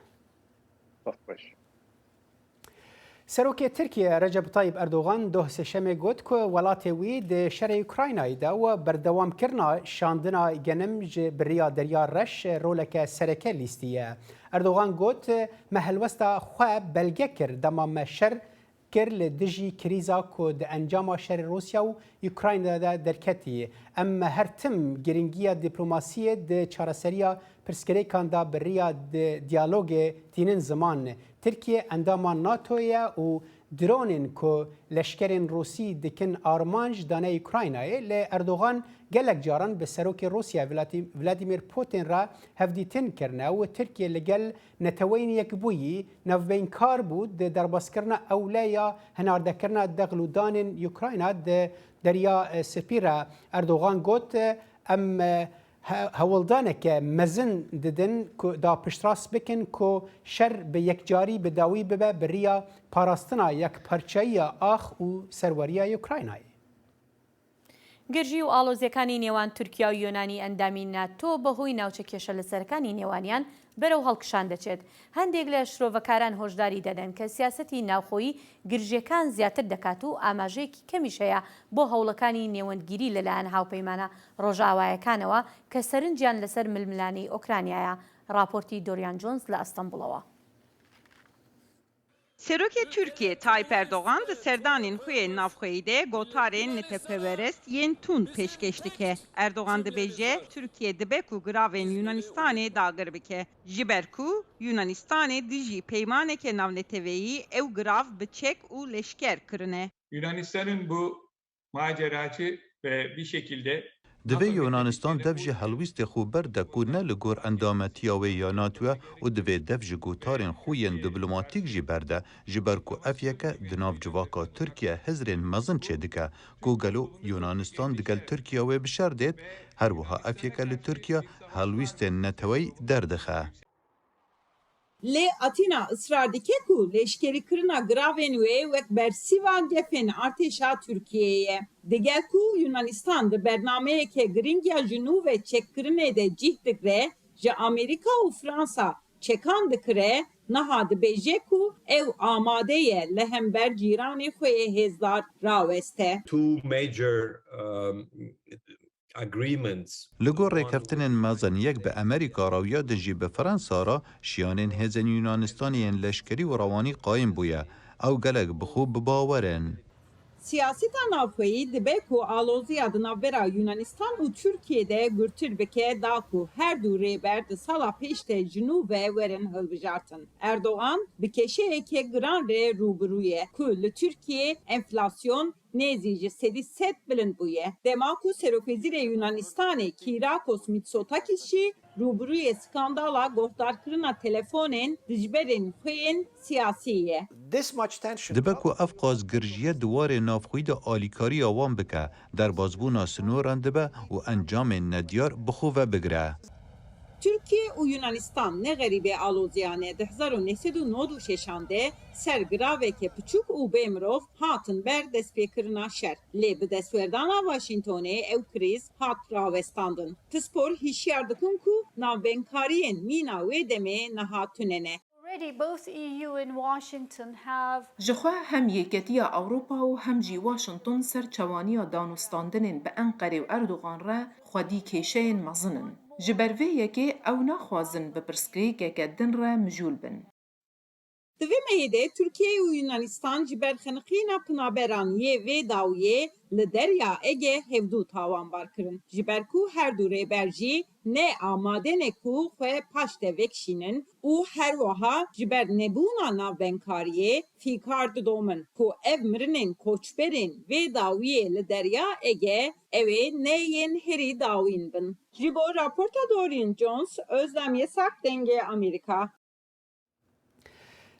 سروک ترکیه رجب طیب اردوغان ده سشم گوت که ولات وی ده شر اوکراینای ده و بردوام کرنا شاندنا گنم بریا دریا رش رولک سرکه لیستیه اردوغان گوت محلوستا خواه بلگه کر دمام شر کر لدجی کریزا که ده انجام شر روسیا و اوکراین ده درکتی اما هر تم گرینگی دیپلوماسی ده چارسریا پرسکری کاندا بریا دیالوگ تینن زمان ترکیه اندامان ناتویا و درونن که لشکرین روسی دکن آرمانج دانه اوکراینای ل اردوغان گلک جاران به سروک روسیا ولادیمیر پوتین را هفدیتن کرنه و ترکیه لگل نتوین یک بویی نوبین کار بود در باسکرنا اولیا هنارده کرنا دغلودان اوکراینا دریا سپیرا اردوغان گوت ام هولدانه که مزن ددن دا پشتراس بکن که شر به یک جاری به داوی ببه بریا پاراستنا یک پرچایی آخ و سروری اوکراینای. گرژی و ئاڵۆزیەکانی نێوان تورکیا و یۆنانی ئەندامی ناتۆ بەهۆی ناوچەکێشە لە سەرەکانی نێوانیان بەرەو هەڵکشان دەچێت. هەندێک لە شرۆڤەکاران هۆشداری دەدەن کە سیاسەتی ناوخۆیی گرژیەکان زیاتر دەکات و ئاماژەیەکی کەمیش هەیە بۆ هەوڵەکانی نێوەندگیری لەلایەن هاوپەیمانە ڕۆژاوایەکانەوە کە سەرنجیان لەسەر ململانی ئۆکرانیایە. راپۆرتی دۆریان جۆنز لە ئەستەمبولەوە. Serokê Tirkiye Tayyip Erdoğan di serdanên xwe navxweyî de gotarên netepewerest yên tund pêşkeş dike. Erdoğan dibêje Tirkiye dibe ku giravên Yunanistanê dagir bike. Ji ber ku Yunanistanê dijî peymaneke navneteveyî ew girav bi çek û leşker kirine. Yunanistan'ın bu maceracı ve bir şekilde دوی یونانستان دف جی هلویست خو برده کو نه لگور اندامتیاوی یا ناتوه و دوی دف جی گوتارین خوین دیپلوماتیک جی برده جی بر کو افیکه دناف جواکا ترکیه هزرین مزن چه دکه کو گلو یونانستان دگل ترکیه و بشار دید هر وها افیکه لترکیه هلویست نتوی دردخه. Lê Atina ısrar dike ku leşkerî kirina giravên wê wek bersiva gefên artêşa Tirkiyeyê. Digel ku Yunanistan di bernameyeke giring ya ji nû ve çekkirinê de cih dikire, ji Amerîka û Fransa çekan dikire, niha dibêje ku ew amade ye li hember cîranê xwe yê hêzdar raweste. Two major لگور ریکفتن مازن یک به امریکا را یا دنجی به فرانسا را شیانین هزن یونانستانیین لشکری و روانی قایم بویا او گلک بخوب باورن. Siyaseta navxweyî dibe ku aloziya di navbera Yunanistan û Tirkiyeyê gurtir bike da ku her du rêber di sala pêş de ji nû ve werin hilbijartin. Erdoğan bi keşeyeke giran re rûbirû ye ku li Tirkiye enflasyon nêzî ji sedî sed bilind bûye. Dema ku Serokvezîrê Yunanistanê Kyriakos Mitsotakis jî rûbirûyê skandala guhdarkirina telefonên dijberên xwe yên siyasî ye. Dibe ku ev qazgirjiye diwarê navxwî de alîkariya wan bike, derbasbûna sinoran dibe û encamên nedyar bixwe ve bigire. Türkiye û Yunanistan ne xerîbê aloziyane di 1996 de ser giraveke piçûk û bê mirov hatin ber destpêkirina şer. Lê bi destwerdana Washingtonê ew krîz hat rawestandin. Tispor hişyar dikin ku navbenkariyên mîna wê demê niha tune ne. Ji xwe hem Yêketiya Ewropa û hem jî Washington ser çewaniya danûstandinên bi Enqerê û Erdogan re xwedî kêşeyên mezin in. Ji ber vê yekê ew naxwazin bi pirsgirêkeke din re mijûl bin. Di vê meyê de Türkiye û Yunanistan ji ber xeniqîna pinaberan yê vê dawiyê li derya Ege hevdû tawanbar kirin. Ji ber ku her du rêber jî ne amade ne ku xwe paş de vekşînin û her wiha ji ber nebûna navbenkariyê fîkar didomin ku ev mirinên koçberên vê dawiyê li derya Ege ew ê ne yên herî dawîn bin. Ji bo raporta Dorian Jones, Özlem Yesak, Denge Amerika.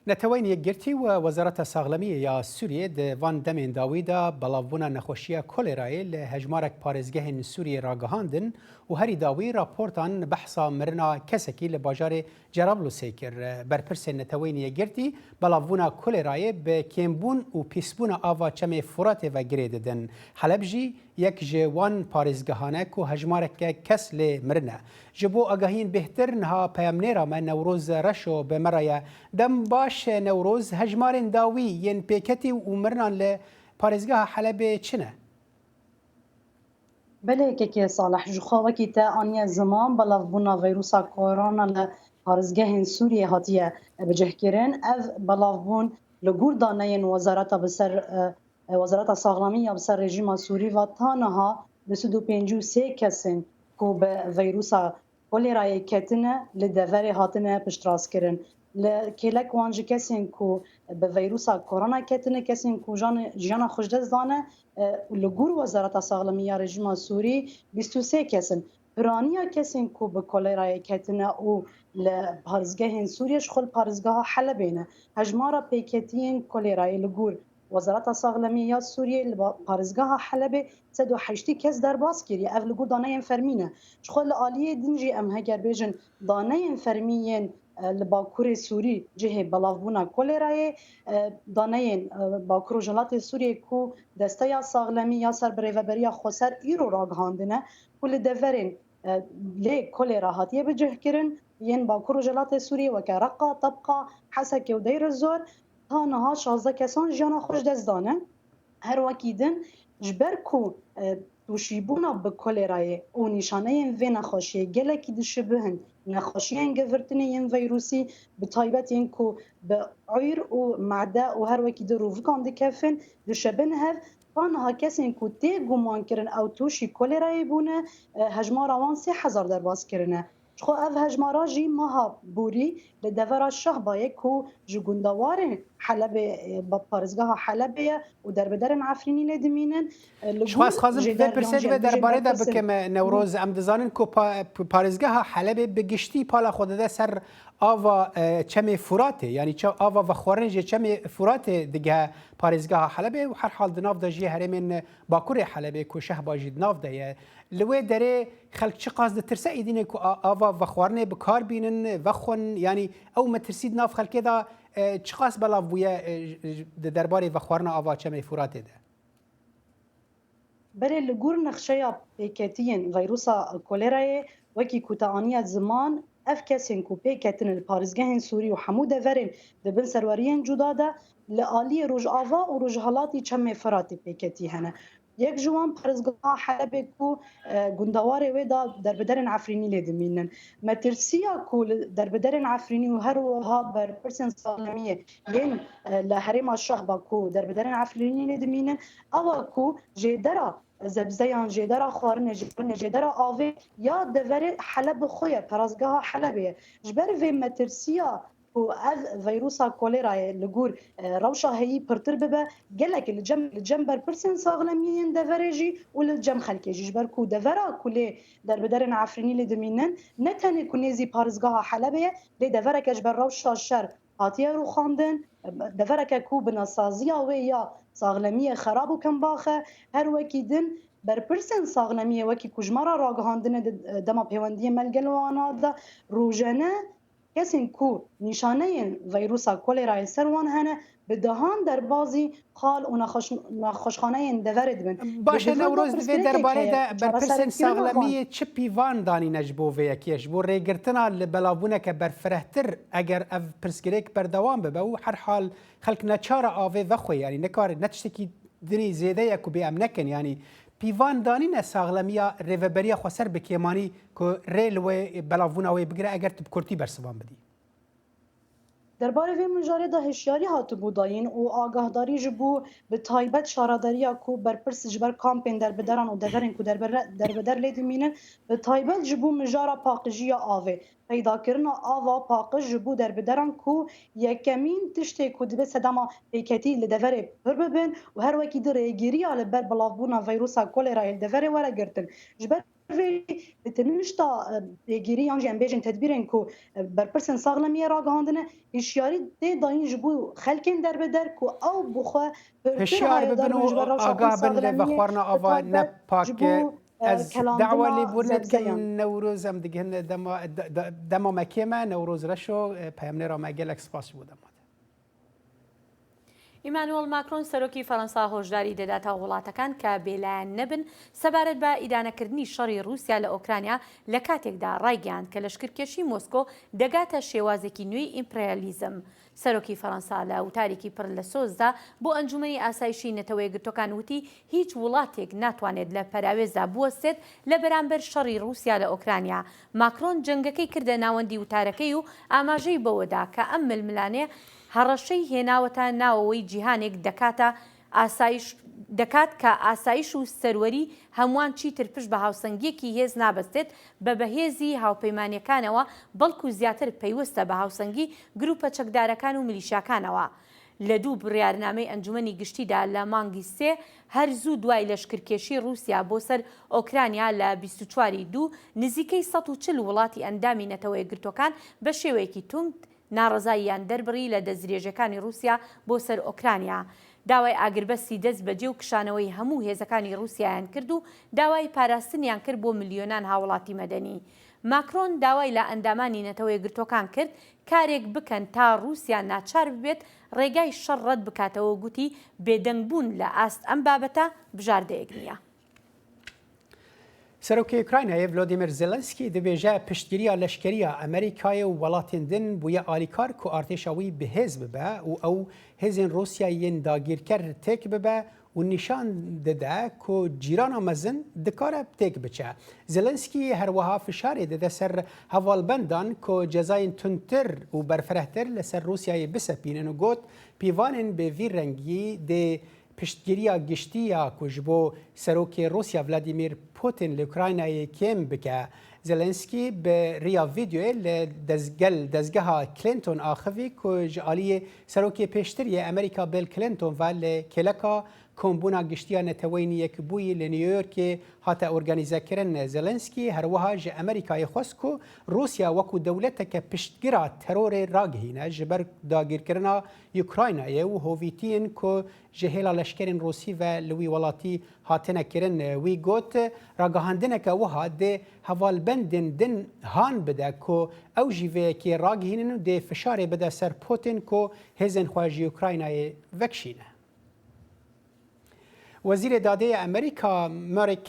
نتوین یەکگرتی و وەزارەتە ساغلەمیە یا سووریێ دەوان دەمێن داویدا بەڵاوبوونا نەخۆشیە کۆلێرایە لە هەژمارێک پارێزگەهێن سووریێ ڕاگەهاندن و هەری داوی راپۆرتان بەحسا مرنا کەسێکی لە باژارێ جەرابلوسێ کرد. بەرپرسێ نەتەوەین یەکگرتی بەڵاوبوونا کۆلێرایە بە کێمبوون و پیسبوونا ئاوا چەمێ فوراتێ ڤەگرێ دەدەن. حەلەب ژی یەک ji wan parêzgehane ku hejmareke kes lê mirine. Ji bo agahiyên bêhtir niha peyamnêra me Newroz reşo bi me re ye. Dem baş Newroz hejmarên dawî yên pêketî û mirinan li parêzgeha Helebê çi ne? Belekeke salih ji xwe wekî te aniye ziman belavbûna vîrusa korona li parêzgehên Sûriyê hatiye bicihkirin. Ev belavbûn li gûr daneyên wezareta bi ser Wezareta Saxlamiya bi ser rejîma Sûrî ve taniha 253 kesên ku bi vîrusa kolêrayê ketine li deverê hatine piştrast-kirin. Li kêlek wan ji kesên ku bi vîrusa korona ketine kesên ku jiyana xwe ji dest dane li gûr Wezareta Saxlamiya rejîma Sûrî 23 kesin. Piraniya kesên ku bi kolêrayê ketine û li parêzgehên Sûriye ji xwe li parêzgeha Helebê ne. Hejmara pêketiyên kolêrayê li gûr Wezareta Saxlamiya Sûriyê li parêzgeha Helebê 108 kes derbas kiriye. Ev li gûr daneyên fermî ne. Ji xwe li aliyê din jî em heger bêjin daneyên fermîyên li Bakurê Sûrî cihê belavbûna kolêrayê daneyên Bakur û Jilatê Sûriyê ku desteya saxlemî ya ser bi rêveberiya Xweser îro ragihandine ku li deverên lê kolêra hatiye bicihkirin yên Bakur û Jilatê Sûriyê weke Reqa, Tebqa, Hesekê û Deyr Zor ta niha 16 kesan jiyana xwe ji dest dane. Her wekî din ji ber ku tûşîbûna bi kolêrayê û nîşaneyên vê nexweşiyê gelekî dişibihin nexweşiyên girtinê yên vîrusî bi taybet yên ku bi uyr û mede û her wekî di rûvikan dikevin dişebin hev ta niha kesên ku tê gumankirin ew tûşî kolêrayê bûne hejmara wan 3000 derbas kirine. Ji xwe ev hejmara jî meha borî li devera Şehbayê ku ji gundewarên Helebê parêzgeha Helebê ye û derbiderên Efrînî lê dimînin. Xwazim vê pirsê ve derbarê de bikim Newroz em dizanin ku parêzgeha Helebê bi giştî pala xwe dide ser ava çemê Furatê yanî ava vexwarinê jê çemê Furatê dige parêzgeha Helebê û her hal di nav de jî herêmên Bakurê Helebê ku Şehba jî di nav de ye. Li wê derê xelk çi qas ditirse êdîne ku ava vexwarinê bi kar bînin vexwin yanî ew metirsî di nav xelkê da çi qas belav bûye di derbarê vexwarina ava çemê Furatê de? Berê li gûr nexşeya pêketiyên vîrusa kolêrayê wekî ku te aniye ziman ev kesên ku pêketin li parêzgehên Sûrî û hemû deverên dibin serweriyên cuda de li aliyê Rojava û Rojhilatî çemê Firatê pêketî hene. Yek ji wan parêzgeha Helebê ku gundewarê wê da derbiderên Efrînî lê dimînin. Metirsiya ku li derbiderên Efrînî û her wiha berpirsên saxlemiyê yên li herêma Şehba ku derbiderên Efrînî lê dimînin ewa ku jêdera zebzeyan jêdera xwarinê jêdera avê ya deverê Heleb xwe ye parêzgeha Helebê ye. Ji ber vê metirsiya و اف فيروسا كوليرا لجور روشا هي برتر ببا قال لك الجنبر برسن صاغلمين دفرجي والجم خلكي جبركو دفرا كل در بدرن عفريني لدمينن نتن كنيزي بارزغها حلبيه لدفرا كجبر روشا الشر هاتيه رو خاندن دفرا كو بنصازيه ويا صاغلميه خراب وكم باخه هر وكيدن بر پرسن ساغلمیه وکی کجمارا راگهاندن دما پیوندی ملگلوانا دا روزانه کسین کو نشانه ویروسا کولرا سروان هنه به دهان در بازی خال و نخوشخانه دورد بن باشه نوروز دوی درباره ده بر پرسن ساغلمیه چه پیوان دانی نجبو و یکیش بو ریگرتنا لبلابونه که بر فرهتر اگر اف پرسگریک بردوام ببه و هر حال خلق نچار آوه وخوی یعنی نکار نتشتکی دنی زیده یکو بی ام نکن یعنی پیوان دانین ساغلمیا ریوبریا خسر بکیمانی که ریل و بلاونا و بگیره اگر تبکرتی برسوان بدی درباره وی مجاری ده هشیاری هاتو بوداین و آگاهداری جبو به تایبت شاراداریا کو برپرس جبر کامپین در بدران و دورین کو در بدر لیدمینن به تایبت جبو مجارا پاقجی آوه پیدا کرنا آوا پاقج جبو در بدران کو یکمین تشتی کو دبه صدما پیکتی لدوره پر ببن و هر وکی در ایگیری آل بر بلافبونا ویروسا کولرا لدوره وره گرتن جبر بتنشتا گیری یانجی امبیجن تدبیرن کو برپرسن ساغلمیه راگهاندنه هشیاری ده داین جبو خلکن در بدر کو او بخوا هشیار ببنو آگاه بن لبخورنا آوا نپاک از دعوة اللي بورنت كان نوروز ام دقهن دما مكيمة نوروز رشو پیامنه را مگلک سپاس بودم ئیمانوێڵ ماکرۆن سەرۆکی فەڕەنسا هۆشداری دەداتە وڵاتەکان کە بێلایەن نەبن سەبارەت بە ئیدانەکردنی شەڕی رووسیا لە ئۆکرانیا لە کاتێکدا ڕایگەیاند کە لەشکرکێشی مۆسکۆ دەگاتە شێوازێکی نوێی ئیمپریالیزم. سەرۆکی فەڕەنسا لە وتارێکی پڕ لە سۆزدا بۆ ئەنجومەنی ئاسایشی نەتەوە یەکگرتوەکان وتی هیچ وڵاتێک ناتوانێت لە پەراوێزدا بوەستێت لە بەرامبەر شەڕی رووسیا لە ئۆکرانیا. ماکرۆن جەنگەکەی کردە ناوەندی وتارەکەی و ئاماژەی بەوەدا کە ئەم ململانەیە هەڕەشەی هێناوەتە ناوەوەی جیهانێک دەکات کە ئاسایش و سەروەری هەمووان چیتر پشت بە هاوسەنگیەکی هێز نابەستێت بە بەهێزی هاوپەیمانیەکانەوە بەڵکو زیاتر پەیوەستە بە هاوسەنگی گروپە چەکدارەکان و میلیشیاکانەوە. لە دوو بڕیارنامەی ئەنجومەنی گشتیدا لە مانگی سێ هەر زوو دوای لەشکرکێشی رووسیا بۆ سەر ئۆکرانیا لە 24 دوو نزیکەی 140 وڵاتی ئەندامی نەتەوە یەکگرتوەکان بە شێوەیەکی تونگ ناڕزاییان دەربڕی لە دەستدرێژەکانی رووسیا بۆ سەر ئۆکرانیا. داوای ئاگربەستی دەست بەجێ و کشانەوەی هەموو هێزەکانی رووسیایان کرد و داوای پاراستنیان کرد بۆ ملیۆنان هاوڵاتی مەدەنی. ماکرۆن داوای لە ئەندامانی نەتەوە یەکگرتوەکان کرد کارێک بکەن تا رووسیا ناچار ببێت ڕێگای شەڕ ڕەت بکاتەوە گوتی بێدەنگبوون لە ئاست ئەم بابەتە بژاردەیەک نییە. سەرۆکی ئوکراینای ڤلۆدیمیر زێلەنسکی دەبێژە پشتگیریە لەشکریە ئەمریکایە و وڵاتین دن بووە ئالیکار و ئارتێشەوەی بەهێز ببە و ئەو هێزین رووسیایین داگیرکەر تێک ببە و نیشان دەدا کۆ جیرانە مەزن دکارە تێک بچە. زێلەنسکی هەروەها فشارێ دەدە سەر هەواڵبەندان کۆ جەزاین تونتر و بەرفرەتر لەسەر رووسیای بسەپینن و گوت پیوانن بە ڤی ڕەنگی دێ پشتگیریە گشتیە کوژ بۆ سەرۆکی رووسیا ڤلادیمیر پوتین لە ئوکراینایە کێم بکە. زێلەنسکی بە ڕیا ڤیدیۆی لە دەستگەها کلینتۆن ئاخەوی کۆ ji aliyê سەرۆکê pêştiriye ئەمریکا بیل کلینتۆن ve li kêleka kombûna giştiya neteweyî yekbûyî li New Yorkê hate organîzekirin. Zelenskî herwiha ji Amerîkayê xwest ku Rûsya wekû dewleteke piştgira terorê ragihîne ji ber dagîrkirina Ukraynayê û hovîtiyên ku ji hêla leşkerên Rûsî ve li wî welatî hatine kirin. Wî got ragihandineke wiha dê hevalbendên din han bide ku ew jî vêyekê ragihînin û dê fişarê bide ser Putin ku hêzên xwe ji Ukraynayê vekişîne. وزیر داده امریکا مریک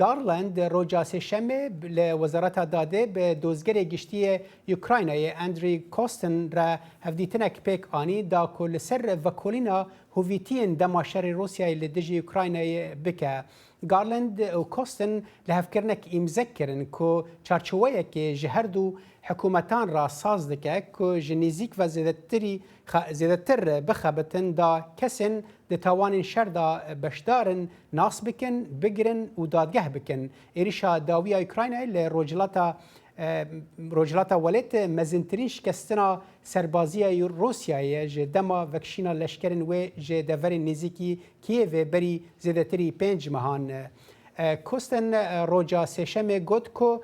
گارلند روجا سه‌شنبه ل وزارت داده به دزگری گشتی اوکراینای اندری کوستن را هفدیتنک پیک آنی دا کل سر وکولینا هویتین دماشر روسیای لدجی اوکراینای بکه. گارلند و کوستن لهفکرنک امزک کرن که چارچوبه که جهردو حکومتان را ساز دکه که جنیزیک و زیادتر بخبتن دا کسین دتوان شر دا بشدارن ناس بکن بگرن و دادگه بکن. ایریشا داوی اوکراینای لروجلاتا روجلاتا ولت مزنترین شکستنا سربازی روسیای جه دما وکشینا لشکرین و جه دور نزیکی کیو بری زیدتری 5 مهان کوستن روجا سشم گوت کو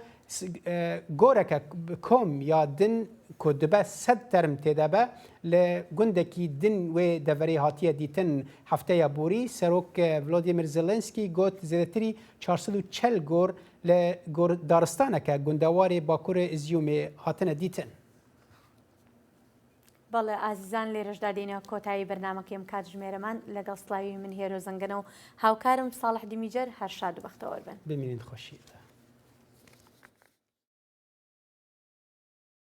گورک کم یا دن کو دبه 100 ترم تدبه لگندکی دن و دوری هاتیه دیتن هفته بوری سروک ولادیمیر زلنسکی گوت زیدتری 440 گور لگور دارستانه که گندواری باکور ازیوم هاتنه دیتن. بەڵێ ئازیزان لێرەشدا دێنەوە کۆتایی بەرنامەکەم کاتژمێرەمان لەگەڵ سڵاوی من هێرۆ زەنگەنە و هاوکارم ساڵح دیمیجەر هەر شاد و بەختەوەربن بمینین خۆشی.